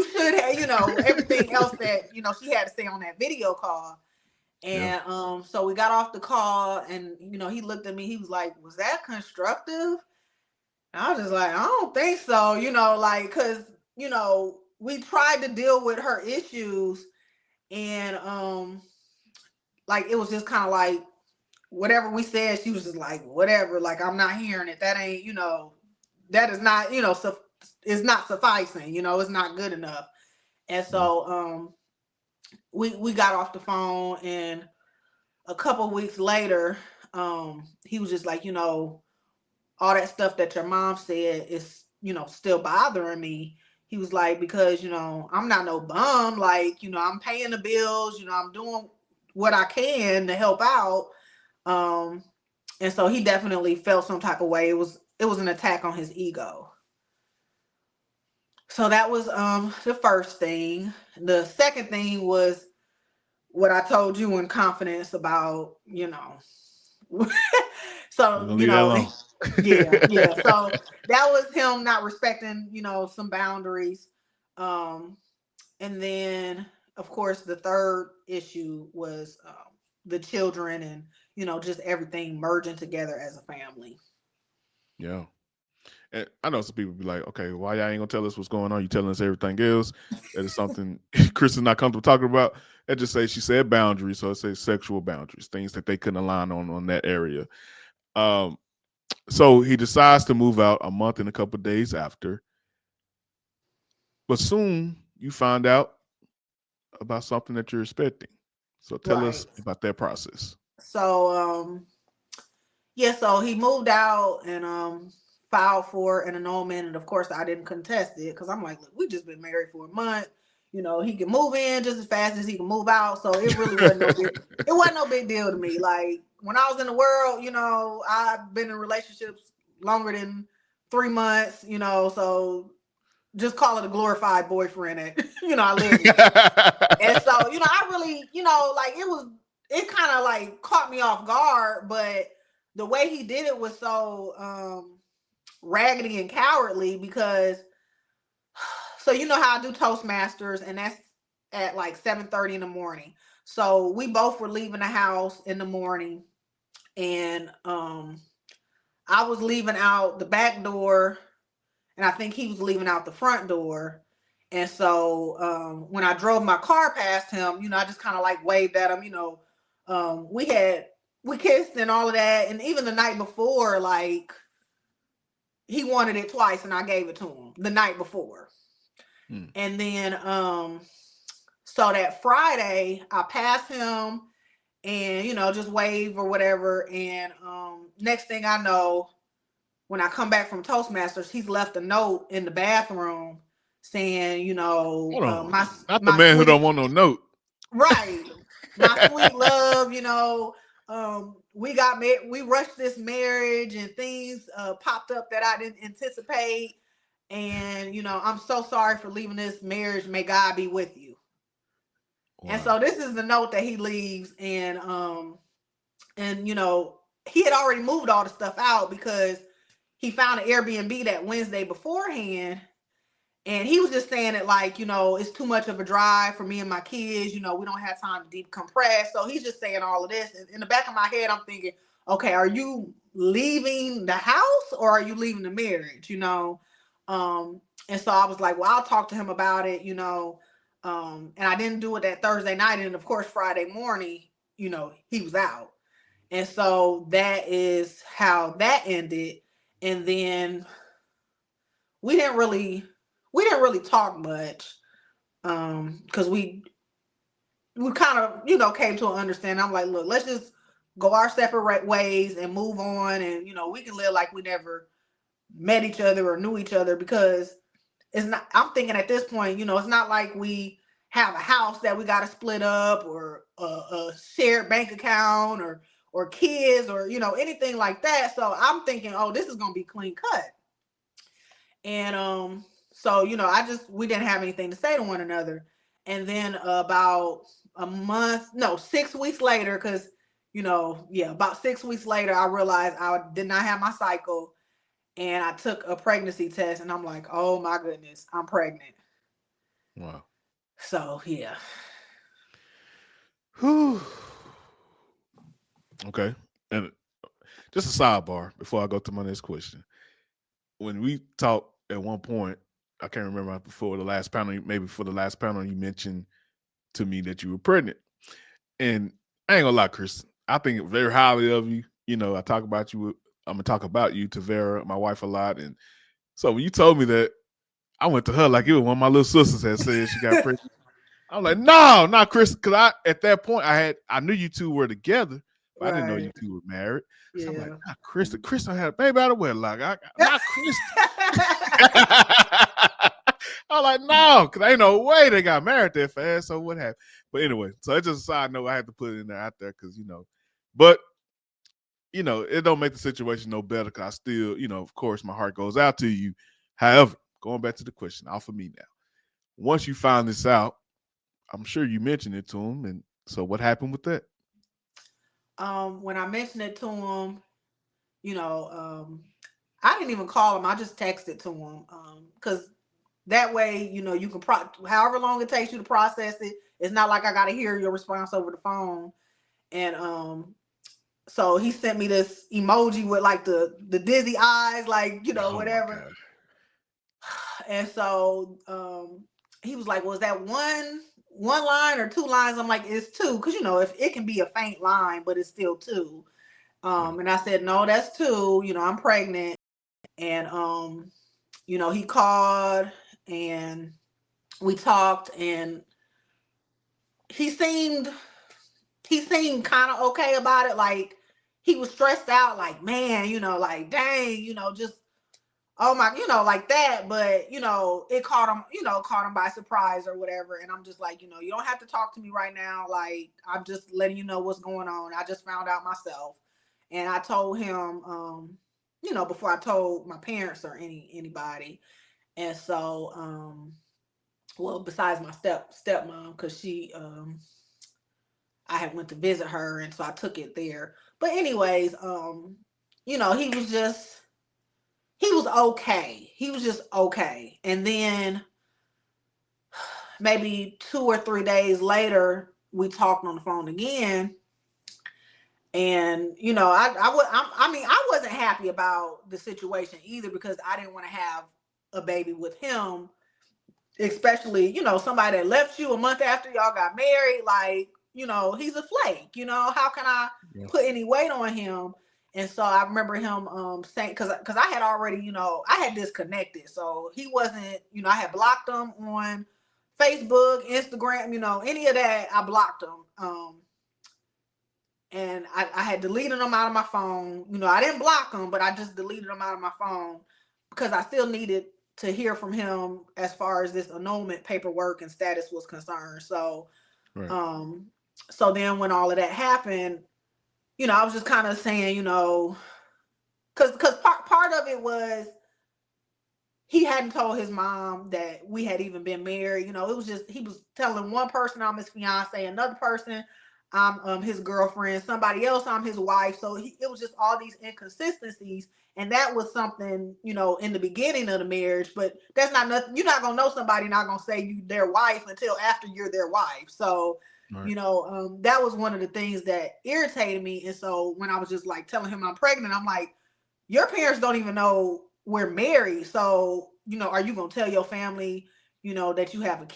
should have, everything else that she had to say on that video call. And so we got off the call, and he looked at me, he was like, was that constructive? And I was just like, I don't think so, like, because we tried to deal with her issues, and like it was just kind of like whatever we said, she was just like, whatever, like, I'm not hearing it. That ain't, that is not, it's not sufficing, it's not good enough. And so we got off the phone, and a couple weeks later, he was just like, all that stuff that your mom said is, still bothering me. He was like, because, I'm not no bum. Like, I'm paying the bills, I'm doing what I can to help out. And so he definitely felt some type of way. It was an attack on his ego. So that was the first thing. The second thing was what I told you in confidence about, so, yeah. So that was him not respecting, some boundaries. And then, of course, the third issue was the children, and, just everything merging together as a family. Yeah. And I know some people be like, okay, why y'all ain't gonna tell us what's going on? You telling us everything else. That is something Kristin's not comfortable talking about. It just say she said boundaries, so it says sexual boundaries, things that they couldn't align on that area. So he decides to move out a month and a couple of days after. But soon you find out about something that you're expecting. So tell us about that process. So so he moved out, and filed for an annulment, and of course I didn't contest it because I'm like, look, we just been married for a month. You know, he can move in just as fast as he can move out, so it really wasn't no big. It wasn't no big deal to me. Like when I was in the world, you know, I've been in relationships longer than 3 months. You know, so just call it a glorified boyfriend. That you know, I live with. And so, you know, I really, you know, like it kind of like caught me off guard, but the way he did it was so raggedy and cowardly because, so you know how I do Toastmasters, and that's at like 7:30 in the morning. So we both were leaving the house in the morning, and I was leaving out the back door, and I think he was leaving out the front door. And so when I drove my car past him, you know, I just kind of like waved at him, you know. We kissed and all of that. And even the night before, like he wanted it twice and I gave it to him the night before. And then so that Friday I passed him and, you know, just wave or whatever. And next thing I know, when I come back from Toastmasters, he's left a note in the bathroom saying, you know, not the man who don't want no note. Right. My sweet love, you know, we got married, we rushed this marriage and things popped up that I didn't anticipate. And, you know, I'm so sorry for leaving this marriage. May God be with you. Wow. And so this is the note that he leaves. And, you know, he had already moved all the stuff out because he found an Airbnb that Wednesday beforehand. And he was just saying it like, you know, it's too much of a drive for me and my kids. You know, we don't have time to decompress. So he's just saying all of this. And in the back of my head, I'm thinking, okay, are you leaving the house or are you leaving the marriage? You know? And so I was like, well, I'll talk to him about it, you know. And I didn't do it that Thursday night. And of course, Friday morning, you know, he was out. And so that is how that ended. And then we didn't really talk much. Because we kind of, you know, came to an understanding. I'm like, look, let's just go our separate ways and move on. And, you know, we can live like we never met each other or knew each other, because it's not, I'm thinking at this point, you know, it's not like we have a house that we got to split up or a shared bank account or kids or, you know, anything like that. So I'm thinking, oh, this is going to be clean cut. And, so, you know, we didn't have anything to say to one another. And then about 6 weeks later, because, you know, about 6 weeks later, I realized I did not have my cycle. And I took a pregnancy test and I'm like, oh my goodness, I'm pregnant. Wow. So, yeah. Whew. Okay. And just a sidebar before I go to my next question. When we talked at one point, I can't remember before the last panel, maybe for the last panel, you mentioned to me that you were pregnant. And I ain't gonna lie, Kristin, I think very highly of you. You know, I'm gonna talk about you to Vera, my wife, a lot. And so when you told me that, I went to her like it was one of my little sisters had said she got pregnant. I'm like, no, not Kristin, because at that point I knew you two were together, but I didn't know you two were married. So I'm like, not Kristin. Kristin had a baby out of wedlock. Not Kristin. I'm like, no, because ain't no way they got married that fast. So what happened? But anyway, so it's just a side note. I had to put it in there out there because, you know, but, you know, it don't make the situation no better because I still, you know, of course, my heart goes out to you. However, going back to the question, out for me now. Once you found this out, I'm sure you mentioned it to him. And so what happened with that? When I mentioned it to him, you know, I didn't even call him. I just texted to him because that way, you know, you can however long it takes you to process it. It's not like I got to hear your response over the phone. And so he sent me this emoji with like the dizzy eyes, like, you know, whatever. And so he was like, was that one line or 2 lines? I'm like, it's 2, because, you know, if it can be a faint line, but it's still 2. And I said, no, that's 2. You know, I'm pregnant. And you know, he called and we talked, and he seemed kind of okay about it. Like he was stressed out, like, man, you know, like, dang, you know, just oh my, like that. But, it caught him by surprise or whatever. And I'm just like, you don't have to talk to me right now. Like, I'm just letting you know what's going on. I just found out myself. And I told him, before I told my parents or anybody. And so, well, besides my stepmom, because she, I had went to visit her, and so I took it there. But anyways, he was okay. He was just okay. And then maybe 2 or 3 days later, we talked on the phone again. And I wasn't happy about the situation either, because I didn't want to have a baby with him, especially somebody that left you a month after y'all got married. Like, he's a flake. How can I put any weight on him? And so I remember him saying, because I had already, I had disconnected. So he wasn't, I had blocked him on Facebook, Instagram, any of that. I blocked him. And I had deleted him out of my phone. I didn't block him, but I just deleted him out of my phone because I still needed to hear from him as far as this annulment paperwork and status was concerned. So, right. So then when all of that happened, I was just kind of saying, because part of it was he hadn't told his mom that we had even been married. It was just, he was telling one person I'm his fiance, another person I'm his girlfriend, somebody else I'm his wife. So it was just all these inconsistencies. And that was something, in the beginning of the marriage, but that's not nothing. You're not going to know somebody, not going to say you their wife until after you're their wife. So, right. That was one of the things that irritated me. And so when I was just like telling him I'm pregnant, I'm like, your parents don't even know we're married. So, are you going to tell your family, that you have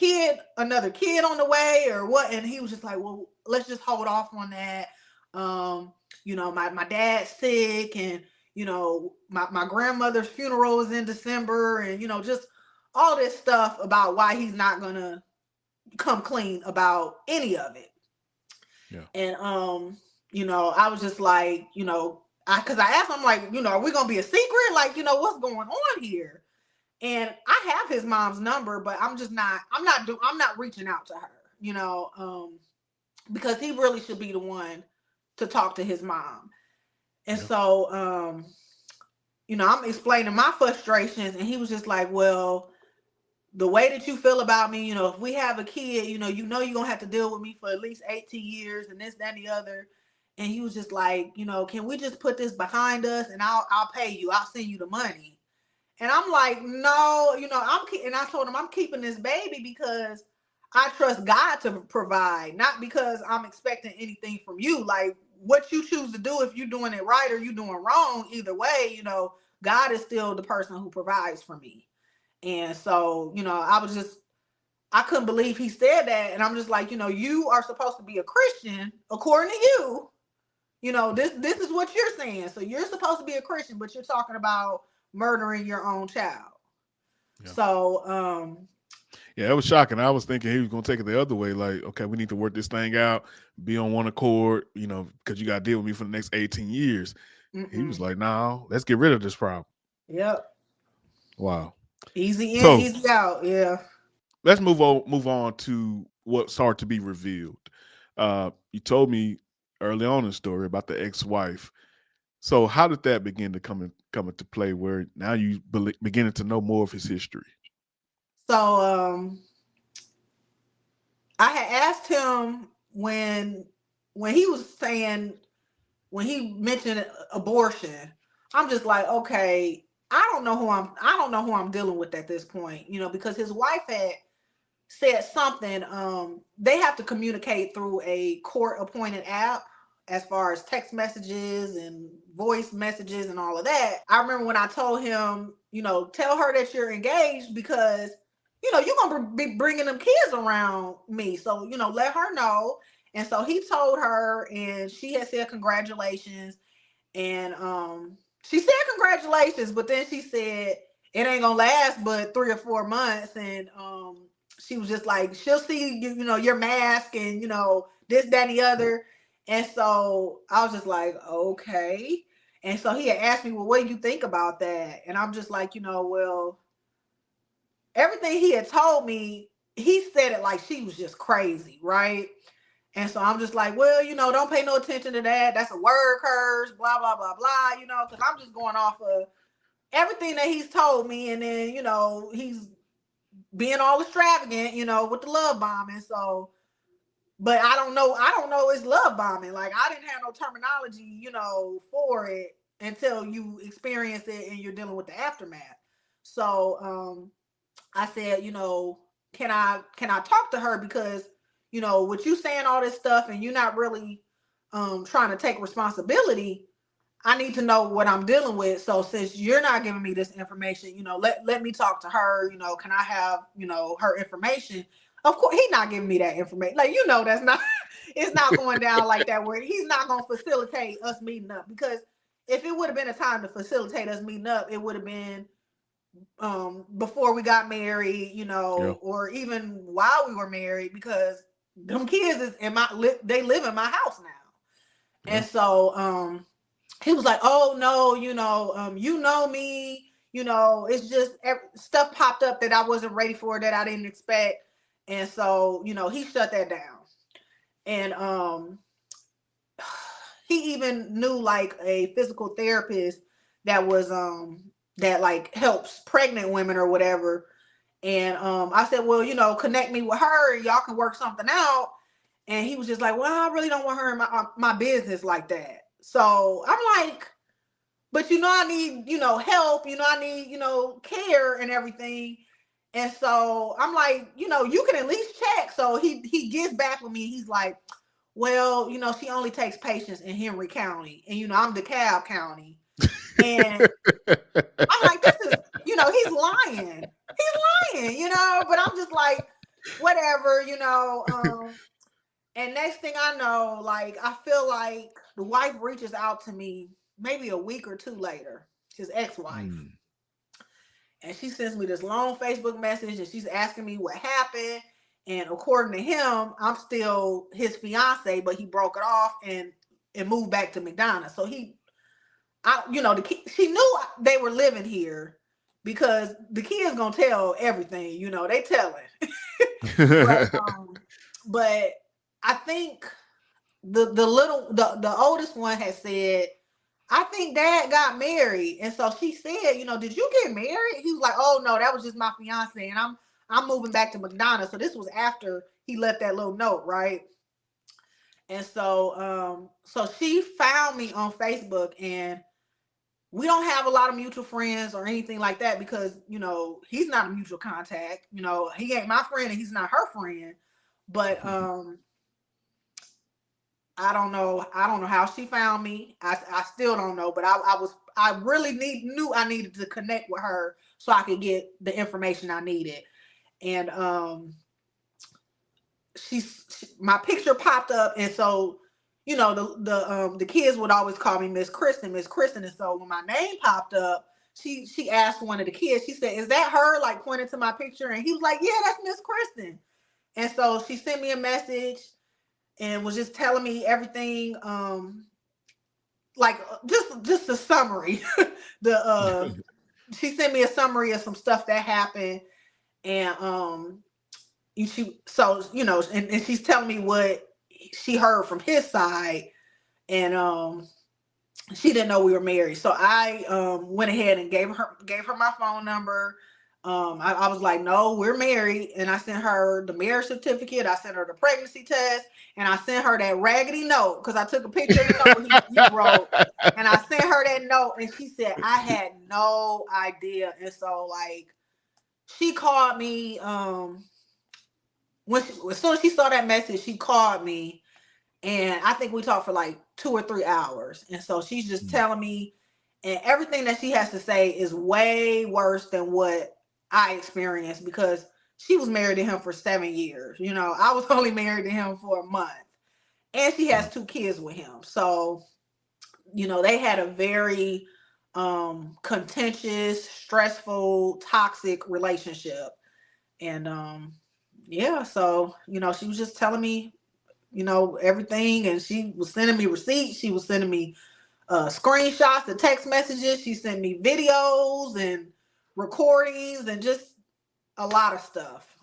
another kid on the way or what? And he was just like, well, let's just hold off on that. My dad's sick, and, my grandmother's funeral is in December, and, just all this stuff about why he's not going to come clean about any of it. Yeah. And, I was just like, because I asked him, like, are we going to be a secret? Like, what's going on here? And I have his mom's number, but I'm not reaching out to her, because he really should be the one to talk to his mom. And so, I'm explaining my frustrations, and he was just like, well, the way that you feel about me, if we have a kid, you're going to have to deal with me for at least 18 years and this, that, and the other. And he was just like, can we just put this behind us, and I'll pay you. I'll send you the money. And I'm like, no, and I told him I'm keeping this baby because I trust God to provide, not because I'm expecting anything from you. Like, what you choose to do, if you're doing it right or you're doing wrong, either way, God is still the person who provides for me. And so, I couldn't believe he said that. And I'm just like, you are supposed to be a Christian according to you. This is what you're saying. So you're supposed to be a Christian, but you're talking about murdering your own child. Yeah. So, yeah, it was shocking. I was thinking he was going to take it the other way. Like, okay, we need to work this thing out, be on one accord, because you got to deal with me for the next 18 years. Mm-mm. He was like, no, let's get rid of this problem. Yep. Wow. Easy in, easy out. Yeah. Let's move on to what started to be revealed. You told me early on in the story about the ex-wife. So how did that begin to come into play, where now you beginning to know more of his history? So I had asked him when he was saying, when he mentioned abortion, I'm just like, okay, I don't know who I'm dealing with at this point, because his wife had said something. They have to communicate through a court appointed app, as far as text messages and voice messages and all of that. I remember when I told him, tell her that you're engaged, because, you're going to be bringing them kids around me. So, let her know. And so he told her, and she had said congratulations. And she said congratulations, but then she said it ain't going to last but 3 or 4 months. And she was just like, she'll see, your mask and, this, that, and the other. And so I was just like, okay. And so he had asked me, well, what do you think about that? And I'm just like, well, everything he had told me, he said it like she was just crazy, right? And so I'm just like, well, don't pay no attention to that. That's a word curse, blah, blah, blah, blah, because I'm just going off of everything that he's told me. And then, he's being all extravagant, with the love bombing. So, but I don't know it's love bombing. Like, I didn't have no terminology, for it until you experience it and you're dealing with the aftermath. So, I said, can I talk to her? Because, with you saying all this stuff and you're not really trying to take responsibility, I need to know what I'm dealing with. So since you're not giving me this information, let me talk to her. Can I have, her information? Of course, he's not giving me that information. Like, that's not, it's not going down like that, where he's not going to facilitate us meeting up. Because if it would have been a time to facilitate us meeting up, it would have been before we got married, or even while we were married, because them kids is they live in my house now. And so he was like, oh no, me, it's just stuff popped up that I wasn't ready for, that I didn't expect. And so, he shut that down. And he even knew like a physical therapist that was that like helps pregnant women or whatever. And I said, well, connect me with her and y'all can work something out. And he was just like, well, I really don't want her in my business like that. So I'm like, but I need, help, I need, care and everything. And so I'm like, you can at least check. So he gets back with me. He's like, well, she only takes patients in Henry County. And, I'm DeKalb County. And I'm like, this is, he's lying. He's lying, but I'm just like, whatever, and next thing I know, like, I feel like the wife reaches out to me maybe a week or two later, his ex-wife. And she sends me this long Facebook message and she's asking me what happened. And according to him, I'm still his fiance, but he broke it off and moved back to McDonough. So she knew they were living here because the kids gonna tell everything, they telling. But I think the oldest one has said, I think Dad got married. And so she said, did you get married? He was like, oh no, that was just my fiance, and I'm moving back to McDonough. So this was after he left that little note, right? And so so she found me on Facebook, and we don't have a lot of mutual friends or anything like that because, he's not a mutual contact. He ain't my friend and he's not her friend. But I don't know how she found me. I still don't know, but I really knew I needed to connect with her so I could get the information I needed. And my picture popped up, and so the kids would always call me Miss Kristin. And so when my name popped up, she asked one of the kids, she said, is that her? Like, pointed to my picture, and he was like, yeah, that's Miss Kristin. And so she sent me a message and was just telling me everything, like just a summary. She sent me a summary of some stuff that happened, and and she's telling me what she heard from his side, and she didn't know we were married. So I went ahead and gave her my phone number. I was like, no, we're married. And I sent her the marriage certificate. I sent her the pregnancy test, and I sent her that raggedy note because I took a picture of the note he wrote, and I sent her that note, and she said, I had no idea. And so like, she called me, as soon as she saw that message, she called me, and I think we talked for like 2 or 3 hours. And so she's just telling me, and everything that she has to say is way worse than what I experienced, because she was married to him for 7 years. I was only married to him for a month, and she has 2 kids with him. So, they had a very contentious, stressful, toxic relationship. And yeah, so she was just telling me everything, and she was sending me receipts, she was sending me screenshots, the text messages. She sent me videos and recordings and just a lot of stuff.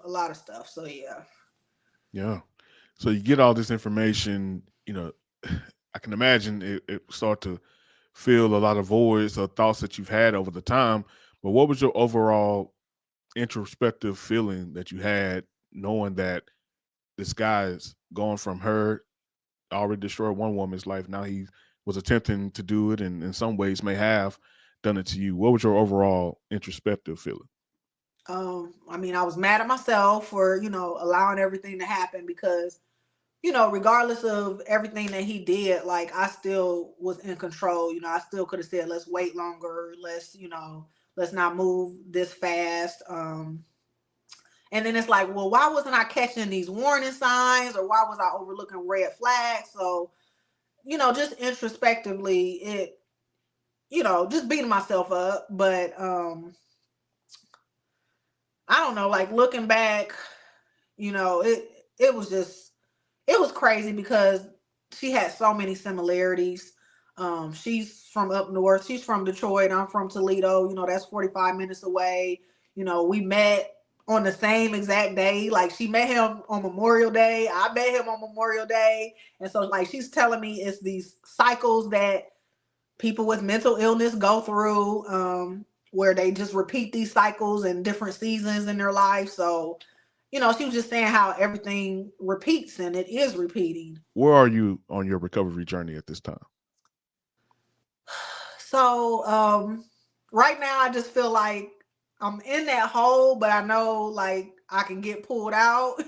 So yeah. Yeah. So you get all this information, I can imagine it start to fill a lot of voids or thoughts that you've had over the time. But what was your overall introspective feeling that you had knowing that this guy's gone from her, already destroyed one woman's life, now he was attempting to do it and in some ways may have done it to you? What was your overall introspective feeling? I mean, I was mad at myself for, allowing everything to happen because, regardless of everything that he did, like I still was in control. I still could have said, let's wait longer. Let's not move this fast. And then it's like, well, why wasn't I catching these warning signs, or why was I overlooking red flags? So, just introspectively, just beating myself up. But I don't know, like looking back, it was crazy because she had so many similarities. She's from up north. She's from Detroit. I'm from Toledo. That's 45 minutes away. We met on the same exact day. Like she met him on Memorial Day. I met him on Memorial Day. And so like she's telling me it's these cycles that people with mental illness go through, where they just repeat these cycles in different seasons in their life. So, she was just saying how everything repeats, and it is repeating. Where are you on your recovery journey at this time? So, right now I just feel like I'm in that hole, but I know like I can get pulled out.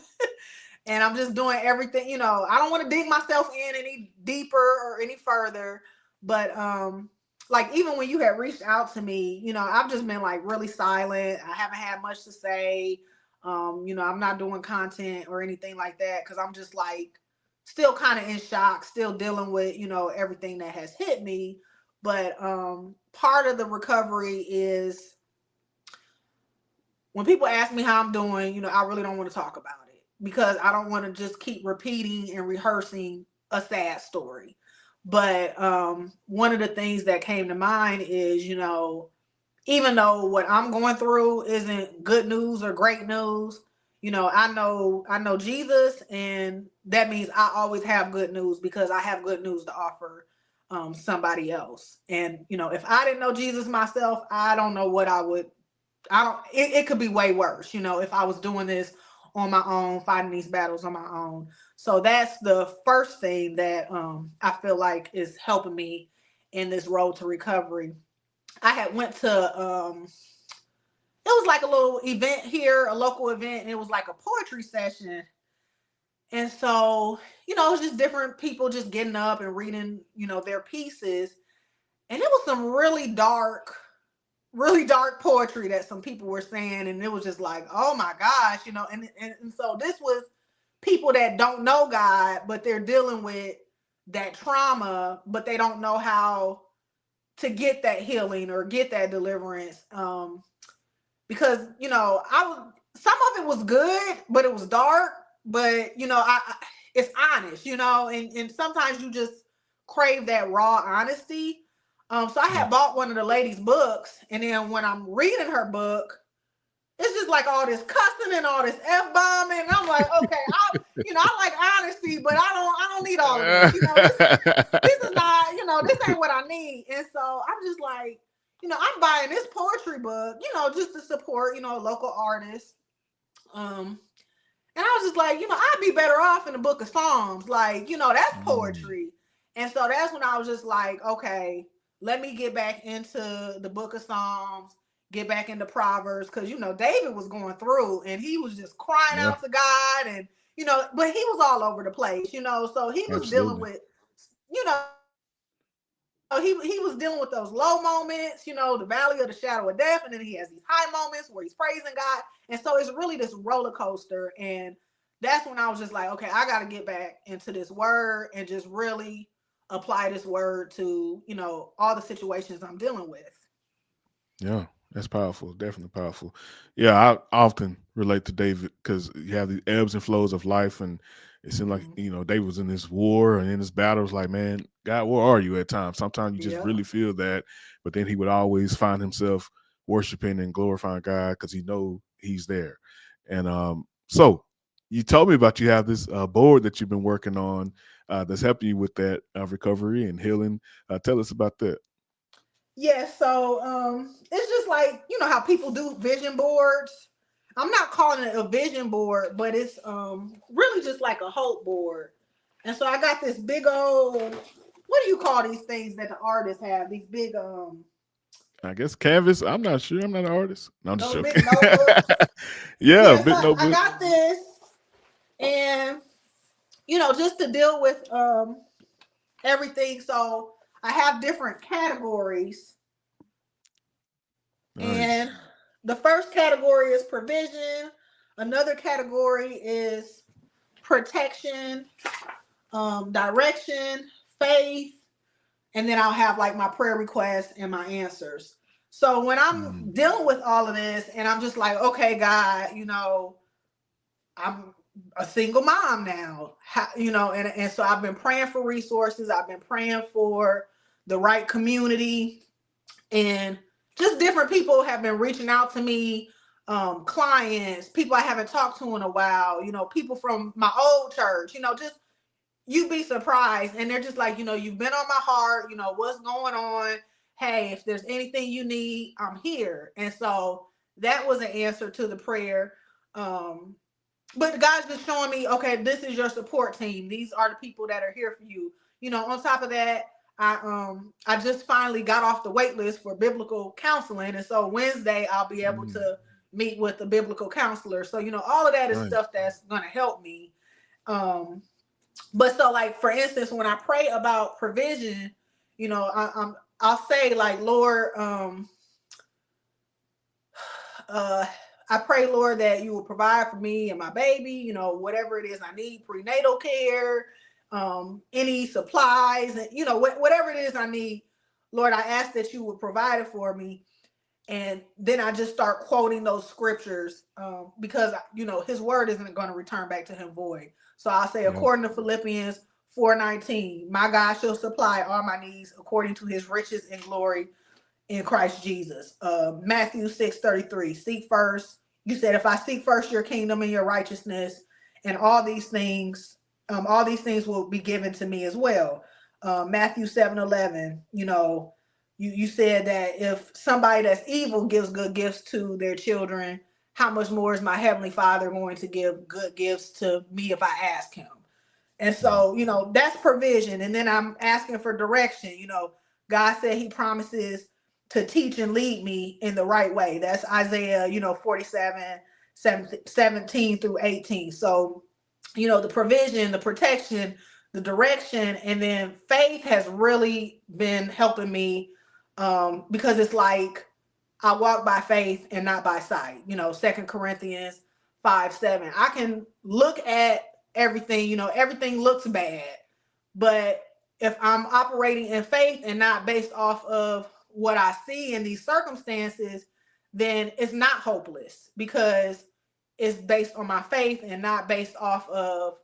And I'm just doing everything, I don't want to dig myself in any deeper or any further. But like even when you had reached out to me, I've just been like really silent. I haven't had much to say. I'm not doing content or anything like that because I'm just like still kind of in shock, still dealing with, everything that has hit me. But part of the recovery is when people ask me how I'm doing, I really don't want to talk about it because I don't want to just keep repeating and rehearsing a sad story. But one of the things that came to mind is, even though what I'm going through isn't good news or great news, I know Jesus, and that means I always have good news because I have good news to offer somebody else. And, if I didn't know Jesus myself, I don't know what it could be way worse, if I was doing this on my own, fighting these battles on my own. So that's the first thing that I feel like is helping me in this road to recovery. I had went to it was like a little event here, a local event, and it was like a poetry session. And so, it was just different people just getting up and reading, their pieces. And it was some really dark poetry that some people were saying. And it was just like, oh my gosh, and so this was people that don't know God, but they're dealing with that trauma, but they don't know how to get that healing or get that deliverance. Because, some of it was good, but it was dark, but, it's honest, and sometimes you just crave that raw honesty. So I had bought one of the ladies' books, and then when I'm reading her book, it's just like all this cussing and all this F-bombing. And I'm like, okay, I like honesty, but I don't need all of this. This is not, this ain't what I need. And so I'm just like, I'm buying this poetry book, just to support, local artists. And I was just like, I'd be better off in the book of Psalms. Like, that's poetry. And so that's when I was just like, okay, let me get back into the book of Psalms, get back into Proverbs. Cause David was going through and he was just crying out to God and, but he was all over the place, so he was dealing with, he was dealing with those low moments, the valley of the shadow of death. And then he has these high moments where he's praising God. And so it's really this roller coaster. And that's when I was just like, okay, I got to get back into this word and just really apply this word to, all the situations I'm dealing with. Yeah, that's powerful. Definitely powerful. Yeah, I often relate to David because you have the ebbs and flows of life, and It seemed like, they was in this war and in this battle. It was like, man, God, where are you at times? Sometimes you just really feel that. But then he would always find himself worshiping and glorifying God because he know he's there. And so you told me about you have this board that you've been working on that's helping you with that recovery and healing. Tell us about that. Yeah, so it's just like, how people do vision boards. I'm not calling it a vision board, but it's really just like a hope board. And so I got this big old, what do you call these things that the artists have? These big I guess canvas. I'm not sure. I'm not an artist. No, I'm just those joking. big notebooks. Yeah, Yeah, so big I notebook. got this, and just to deal with everything. So I have different categories. Nice. And the first category is provision. Another category is protection, direction, faith, and then I'll have like my prayer requests and my answers. So when I'm dealing with all of this and I'm just like, okay, God, I'm a single mom now, and so I've been praying for resources. I've been praying for the right community, and just different people have been reaching out to me, clients, people I haven't talked to in a while, people from my old church, just you'd be surprised. And they're just like, you've been on my heart, what's going on? Hey, if there's anything you need, I'm here. And so that was an answer to the prayer. But God's just showing me, okay, this is your support team. These are the people that are here for you. On top of that, I just finally got off the wait list for biblical counseling. And so Wednesday I'll be able to meet with the biblical counselor. So, all of that is stuff that's going to help me. But so like, for instance, when I pray about provision, I'll say like, Lord, I pray, Lord, that you will provide for me and my baby, whatever it is I need, prenatal care, any supplies, and, whatever it is I need, Lord, I ask that you would provide it for me. And then I just start quoting those scriptures because, his word isn't going to return back to him void. So I'll say, according to Philippians 4:19, my God shall supply all my needs according to his riches and glory in Christ Jesus. Matthew 6:33, seek first. You said, if I seek first your kingdom and your righteousness, and all these things will be given to me as well. Matthew 7:11, you said that if somebody that's evil gives good gifts to their children, how much more is my heavenly Father going to give good gifts to me if I ask him? And so, that's provision. And then I'm asking for direction. God said he promises to teach and lead me in the right way. That's Isaiah, 47:17 through 18. So, the provision, the protection, the direction, and then faith has really been helping me because it's like I walk by faith and not by sight. 2 Corinthians 5:7. I can look at everything, everything looks bad, but if I'm operating in faith and not based off of what I see in these circumstances, then it's not hopeless because it's based on my faith and not based off of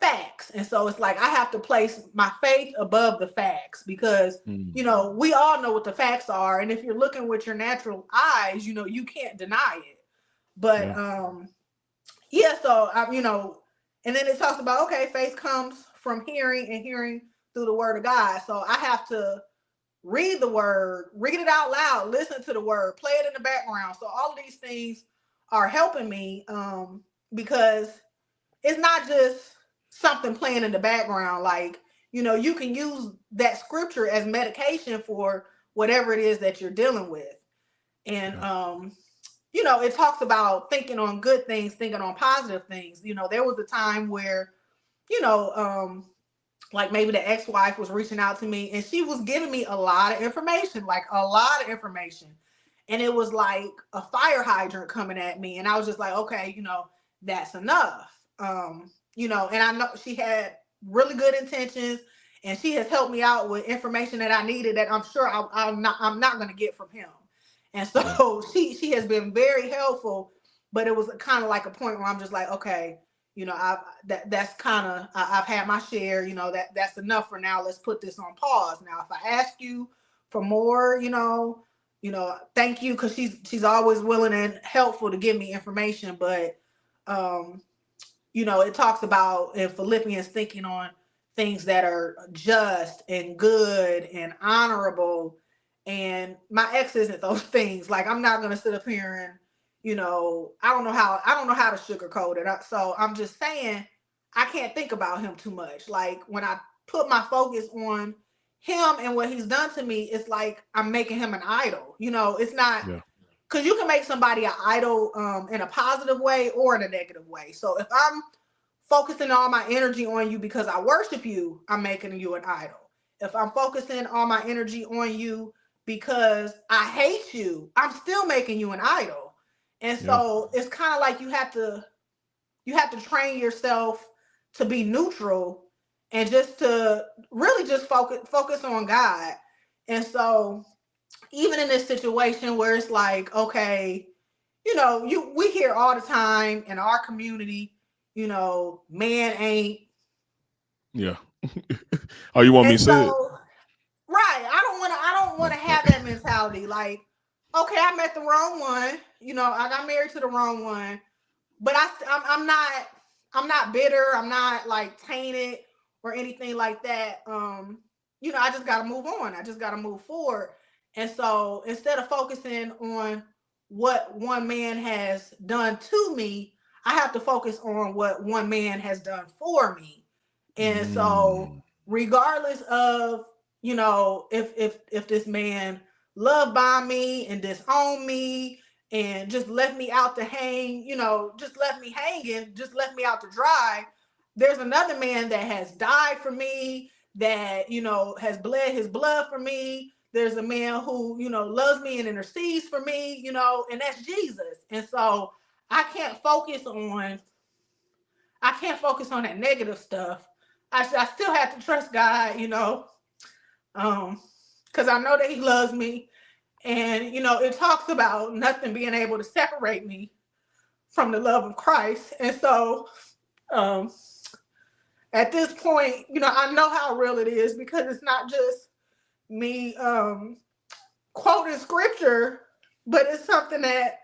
facts. And so it's like I have to place my faith above the facts because we all know what the facts are, and if you're looking with your natural eyes, you can't deny it. But so and then it talks about, okay, faith comes from hearing and hearing through the word of God. So I have to read the word, read it out loud, listen to the word, play it in the background. So all of these things are helping me because it's not just something playing in the background. Like, you can use that scripture as medication for whatever it is that you're dealing with. And, it talks about thinking on good things, thinking on positive things. There was a time where, like maybe the ex-wife was reaching out to me and she was giving me a lot of information. And it was like a fire hydrant coming at me. And I was just like, okay, that's enough. And I know she had really good intentions and she has helped me out with information that I needed that I'm sure I'm not going to get from him. And so she has been very helpful, but it was kind of like a point where I'm just like, okay, that's kind of, I've had my share, that's enough for now. Let's put this on pause. Now, if I ask you for more, thank you. Cause she's always willing and helpful to give me information. But, it talks about in Philippians thinking on things that are just and good and honorable. And my ex isn't those things. Like, I'm not going to sit up here and, I don't know how to sugarcoat it. So I'm just saying, I can't think about him too much. Like, when I put my focus on him and what he's done to me, it's like I'm making him an idol. It's not, because you can make somebody an idol in a positive way or in a negative way. So if I'm focusing all my energy on you because I worship you, I'm making you an idol. If I'm focusing all my energy on you because I hate you, I'm still making you an idol. And so it's kind of like you have to train yourself to be neutral and just to really just focus on God. And so even in this situation where it's like, okay, we hear all the time in our community, man ain't. Yeah. Oh, you want me to say it? Right. I don't want to have that mentality. Like, okay, I met the wrong one. I got married to the wrong one, but I'm not bitter. I'm not like tainted or anything like that. I just got to move on. I just got to move forward. And so instead of focusing on what one man has done to me, I have to focus on what one man has done for me. And so regardless of, if this man loved by me and disowned me and just left me out to hang, just left me hanging, just left me out to dry, there's another man that has died for me, that, has bled his blood for me. There's a man who, loves me and intercedes for me, and that's Jesus. And so I can't focus on that negative stuff. I still have to trust God, because I know that he loves me. And, it talks about nothing being able to separate me from the love of Christ. And so at this point, I know how real it is, because it's not just me quoting scripture, but it's something that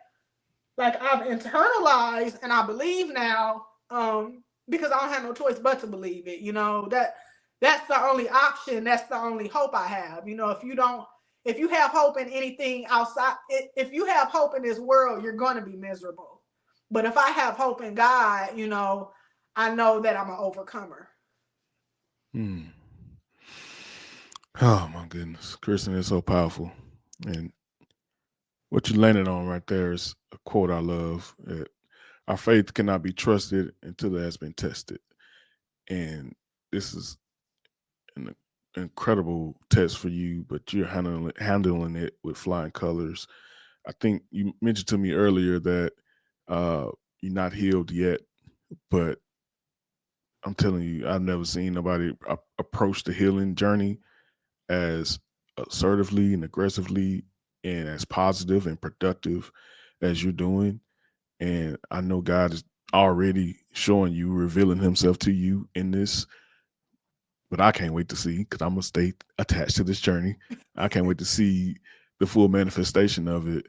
like I've internalized and I believe now, because I don't have no choice but to believe it. That's the only option. That's the only hope I have. If you have hope in anything outside, if you have hope in this world, you're going to be miserable. But if I have hope in God, I know that I'm an overcomer. Oh my goodness, Kristin is so powerful. And what you landed on right there is a quote I love. Our faith cannot be trusted until it has been tested. And this is an incredible test for you, but you're handling it with flying colors. I think you mentioned to me earlier that you're not healed yet, but I'm telling you, I've never seen nobody approach the healing journey as assertively and aggressively and as positive and productive as you're doing. And I know God is already showing you, revealing himself to you in this, but I can't wait to see, because I'm going to stay attached to this journey. I can't wait to see the full manifestation of it.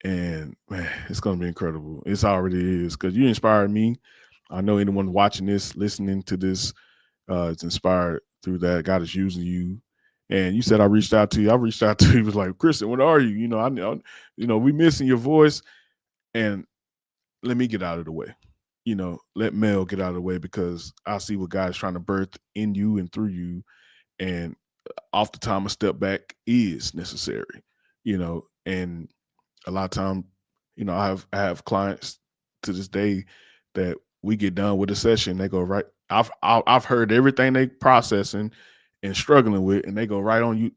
And man, it's going to be incredible. It's already is, because you inspired me. I know anyone watching this, listening to this, it's inspired through that. God is using you. And you said I reached out to you. I reached out to you. Was like, Kristin, what are you? I we missing your voice. And let me get out of the way. Let Mel get out of the way, because I see what God is trying to birth in you and through you. And off the time, a step back is necessary. And a lot of time, I have clients to this day that we get done with a session, they go right. I've heard everything they processing and struggling with, and they go right on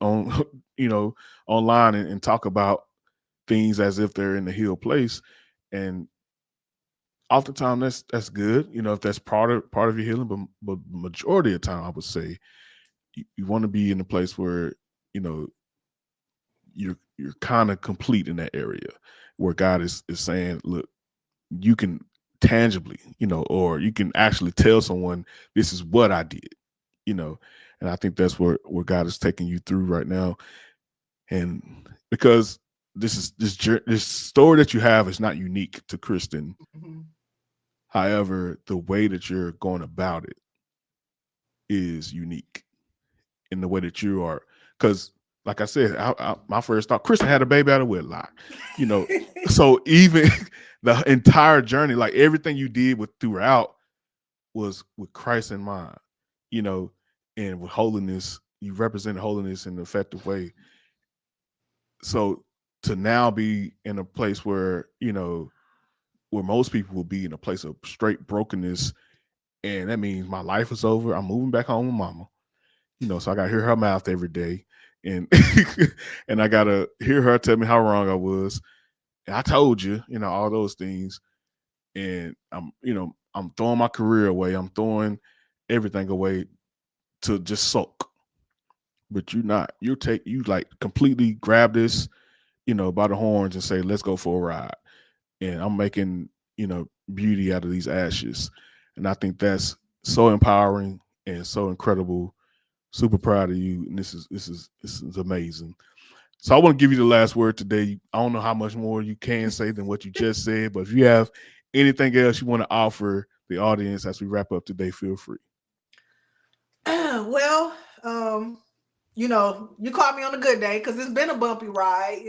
online and talk about things as if they're in the healed place. And oftentimes that's good, if that's part of your healing, but majority of the time I would say you want to be in a place where you're kind of complete in that area, where God is saying, look, you can tangibly, or you can actually tell someone this is what I did, and I think that's where God is taking you through right now. And because this story that you have is not unique to Kristin. Mm-hmm. However, the way that you're going about it is unique in the way that you are. Because, like I said, my first thought, Kristin had a baby out of wedlock. So even the entire journey, like everything you did throughout was with Christ in mind, and with holiness. You represented holiness in an effective way. So to now be in a place where, where most people will be in a place of straight brokenness, and that means my life is over. I'm moving back home with mama, so I got to hear her mouth every day. And and I got to hear her tell me how wrong I was. And I told you, all those things. And I'm throwing my career away. I'm throwing everything away to just sulk. But you're not. You like completely grab this, by the horns and say, let's go for a ride. And I'm making, beauty out of these ashes. And I think that's so empowering and so incredible. Super proud of you. And this is amazing. So I want to give you the last word today. I don't know how much more you can say than what you just said, but if you have anything else you want to offer the audience as we wrap up today, feel free. Well, you caught me on a good day because it's been a bumpy ride,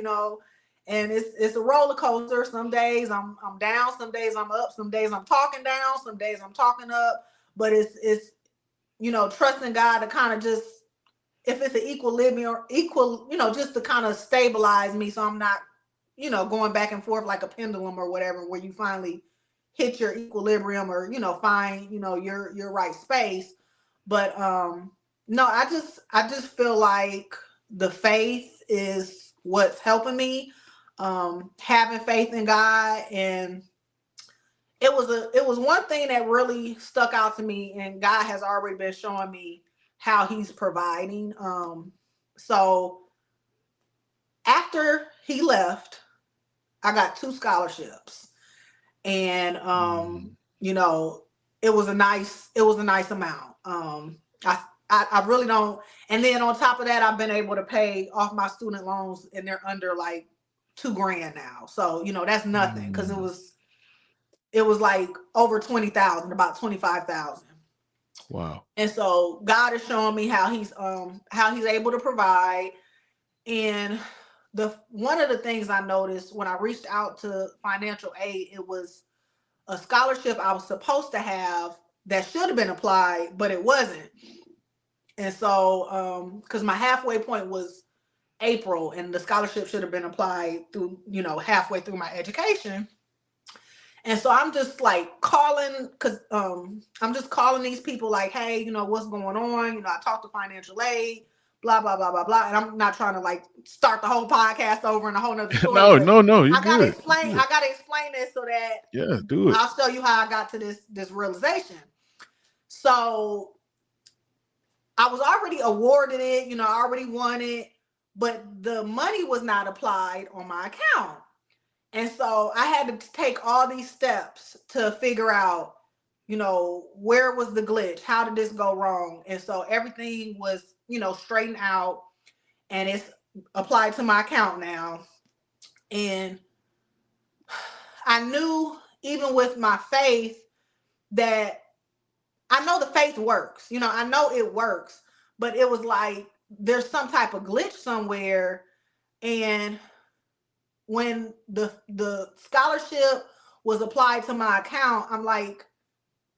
and it's a roller coaster. Some days I'm down, some days I'm up, some days I'm talking down, some days I'm talking up. But it's trusting God to kind of just, if it's an equilibrium, just to kind of stabilize me, so I'm not, going back and forth like a pendulum or whatever, where you finally hit your equilibrium or find your right space. But no, I just feel like the faith is what's helping me, having faith in God. And it was one thing that really stuck out to me, and God has already been showing me how he's providing. So after he left, I got 2 scholarships, and it was a nice amount. I really don't. And then on top of that, I've been able to pay off my student loans, and they're under like $2,000 now. So, that's nothing, because it was like over 20,000, about 25,000. Wow. And so God is showing me how he's able to provide. And one of the things I noticed when I reached out to financial aid, it was a scholarship I was supposed to have that should have been applied, but it wasn't. And so, because my halfway point was April, and the scholarship should have been applied through, halfway through my education. And so I'm just like calling, because I'm just calling these people like, hey, what's going on? I talked to financial aid, blah, blah, blah, blah, blah. And I'm not trying to like start the whole podcast over and a whole nother story. No. I gotta explain this so that do it. I'll show you how I got to this realization. So I was already awarded it, I already won it, but the money was not applied on my account. And so I had to take all these steps to figure out, where was the glitch? How did this go wrong? And so everything was, straightened out, and it's applied to my account now. And I knew, even with my faith, that I know the faith works. I know it works, but it was like there's some type of glitch somewhere. And when the scholarship was applied to my account, I'm like,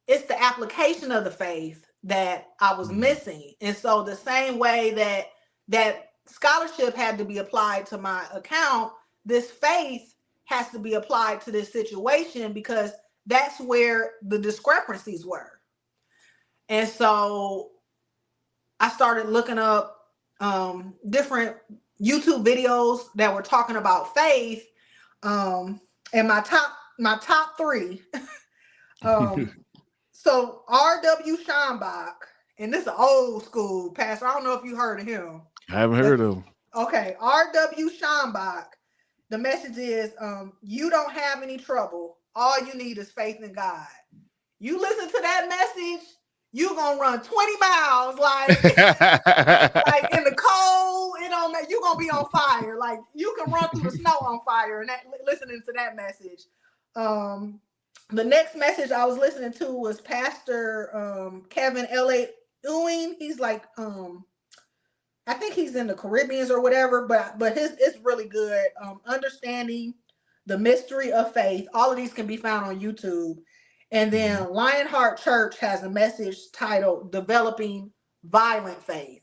it's the application of the faith that I was missing. And so the same way that scholarship had to be applied to my account, this faith has to be applied to this situation, because that's where the discrepancies were. And so I started looking up different YouTube videos that were talking about faith. And my top 3. So R.W. Schambach, and this is an old school pastor. I don't know if you heard of him. I haven't heard of him. Okay, R.W. Schambach. The message is, you don't have any trouble all you need is faith in God. You listen to that message, you gonna run 20 miles like like in the cold. It don't make you gonna be on fire. Like you can run through the snow on fire and that listening to that message. The next message I was listening to was Pastor Kevin L.A. Ewing. He's like I think he's in the Caribbean or whatever, but his it's really good. Understanding the mystery of faith. All of these can be found on YouTube. And then Lionheart Church has a message titled Developing Violent Faith.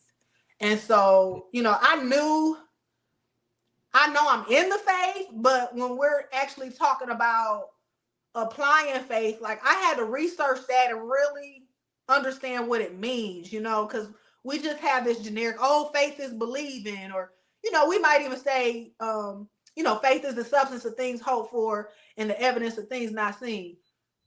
And so, you know, I know I'm in the faith, but when we're actually talking about applying faith, like I had to research that and really understand what it means, you know, because we just have this generic, oh, faith is believing, or, you know, we might even say, you know, faith is the substance of things hoped for and the evidence of things not seen.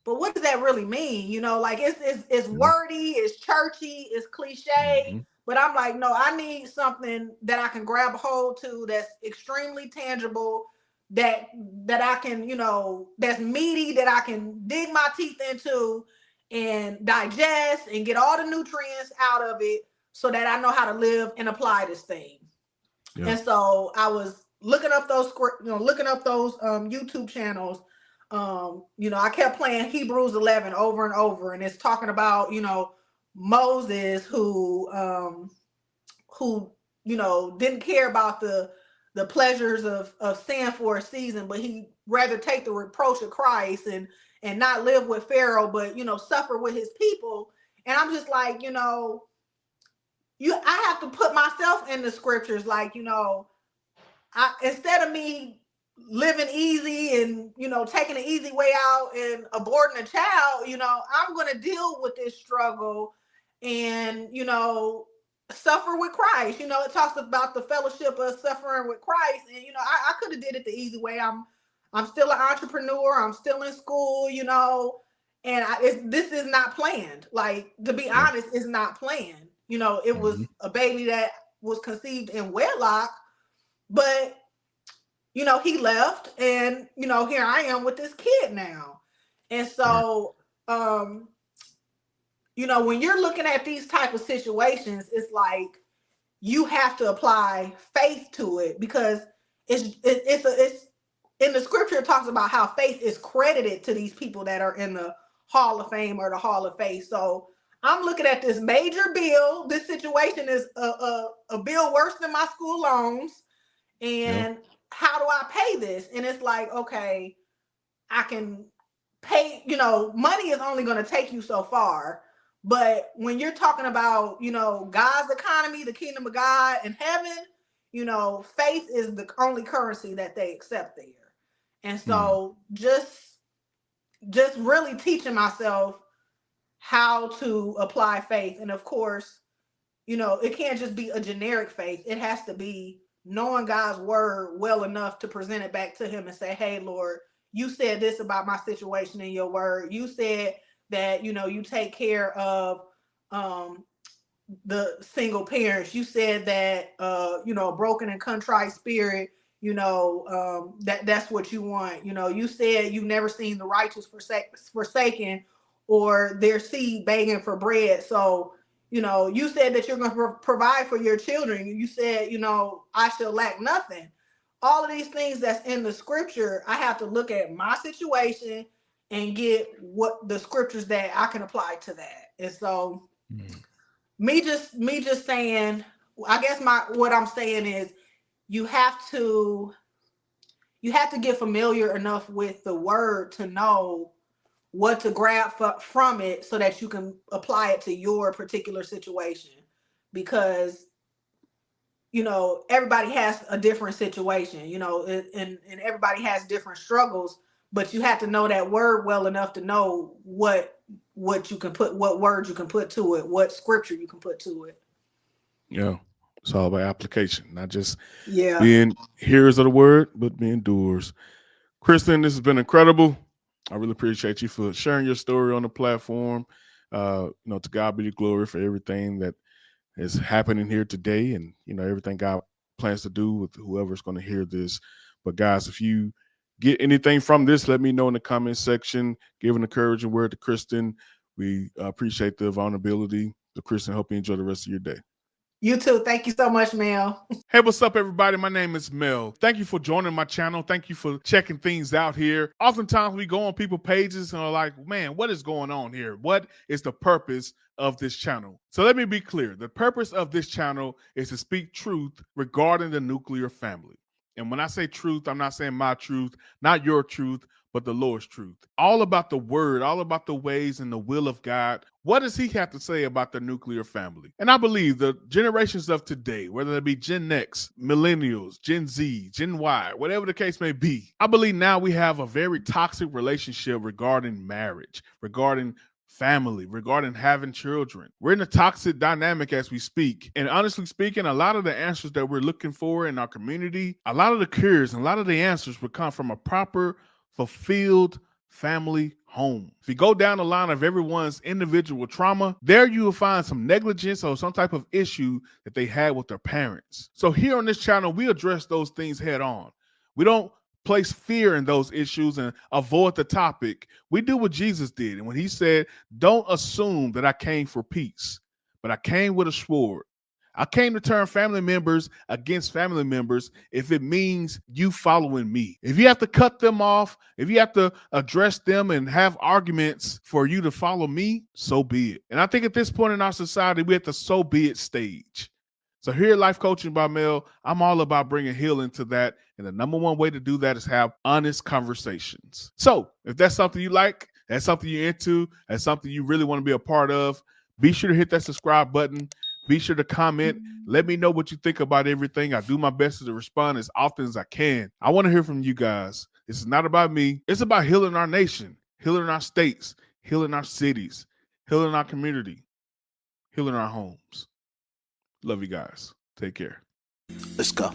But what does that really mean? You know, like it's wordy, it's churchy, it's cliche. But I'm like, no, I need something that I can grab a hold to that's extremely tangible, that I can, you know, that's meaty, that I can dig my teeth into and digest and get all the nutrients out of it so that I know how to live and apply this thing. Yeah. And so I was looking up those YouTube channels. You know, I kept playing Hebrews 11 over and over, and it's talking about, you know, Moses who you know, didn't care about the pleasures of sin for a season, but he rather take the reproach of Christ and not live with Pharaoh, but, you know, suffer with his people. And I'm just like, you know, I have to put myself in the scriptures, like, you know, instead of me living easy and, you know, taking an easy way out and aborting a child, you know, I'm going to deal with this struggle and, you know, suffer with Christ. You know, it talks about the fellowship of suffering with Christ. And, you know, I could have did it the easy way. I'm still an entrepreneur. I'm still in school, you know, and this is not planned. Like, to be honest, it's not planned. You know, it was a baby that was conceived in wedlock, but, you know, he left and, you know, here I am with this kid now. And so, you know, when you're looking at these type of situations, it's like you have to apply faith to it, because it's in the scripture, it talks about how faith is credited to these people that are in the Hall of Fame or the Hall of Faith. So I'm looking at this major bill. This situation is a bill worse than my school loans. And how do I pay this? And it's like, okay, I can pay, you know, money is only going to take you so far. But when you're talking about, you know, God's economy, the kingdom of God and heaven, you know, faith is the only currency that they accept there. And so just really teaching myself how to apply faith. And of course, you know, it can't just be a generic faith. It has to be knowing God's word well enough to present it back to him and say, hey, Lord, you said this about my situation in your word. You said that, you know, you take care of the single parents. You said that, you know, a broken and contrite spirit, you know, that's what you want. You know, you said you've never seen the righteous forsaken or their seed begging for bread. So, you know, you said that you're going to provide for your children. You said, you know, I shall lack nothing. All of these things that's in the scripture, I have to look at my situation and get what the scriptures that I can apply to that. And so me just saying, I guess what I'm saying is you have to get familiar enough with the word to know what to grab from it so that you can apply it to your particular situation. Because, you know, everybody has a different situation, you know, and everybody has different struggles, but you have to know that word well enough to know what you can put, what words you can put to it, what scripture you can put to it. Yeah. It's all about application, not just being hearers of the word, but being doers. Kristin, this has been incredible. I really appreciate you for sharing your story on the platform. You know, to God be the glory for everything that is happening here today, and, you know, everything God plans to do with whoever's going to hear this. But guys, if you get anything from this, let me know in the comment section. Give an encouraging word to Kristin. We appreciate the vulnerability. So Kristin, hope you enjoy the rest of your day. You too. Thank you so much, Mel. Hey, what's up, everybody? My name is Mel. Thank you for joining my channel. Thank you for checking things out here. Oftentimes we go on people's pages and are like, man, what is going on here? What is the purpose of this channel? So let me be clear. The purpose of this channel is to speak truth regarding the nuclear family. And when I say truth, I'm not saying my truth, not your truth, but the Lord's truth. All about the word, all about the ways and the will of God. What does he have to say about the nuclear family? And I believe the generations of today, whether it be Gen X, millennials, Gen Z, Gen Y, whatever the case may be, I believe now we have a very toxic relationship regarding marriage, regarding family, regarding having children. We're in a toxic dynamic as we speak. And honestly speaking, a lot of the answers that we're looking for in our community, a lot of the cures and a lot of the answers would come from a proper, fulfilled family home. If you go down the line of everyone's individual trauma, there you will find some negligence or some type of issue that they had with their parents. So here on this channel, we address those things head on. We don't place fear in those issues and avoid the topic. We do what Jesus did. And when he said, don't assume that I came for peace, but I came with a sword. I came to turn family members against family members if it means you following me. If you have to cut them off, if you have to address them and have arguments for you to follow me, so be it. And I think at this point in our society, we're at the so be it stage. So here at Life Coaching by Mel, I'm all about bringing healing to that. And the number one way to do that is have honest conversations. So if that's something you like, that's something you're into, that's something you really want to be a part of, be sure to hit that subscribe button. Be sure to comment. Let me know what you think about everything. I do my best to respond as often as I can. I want to hear from you guys. This is not about me. It's about healing our nation, healing our states, healing our cities, healing our community, healing our homes. Love you guys. Take care. Let's go.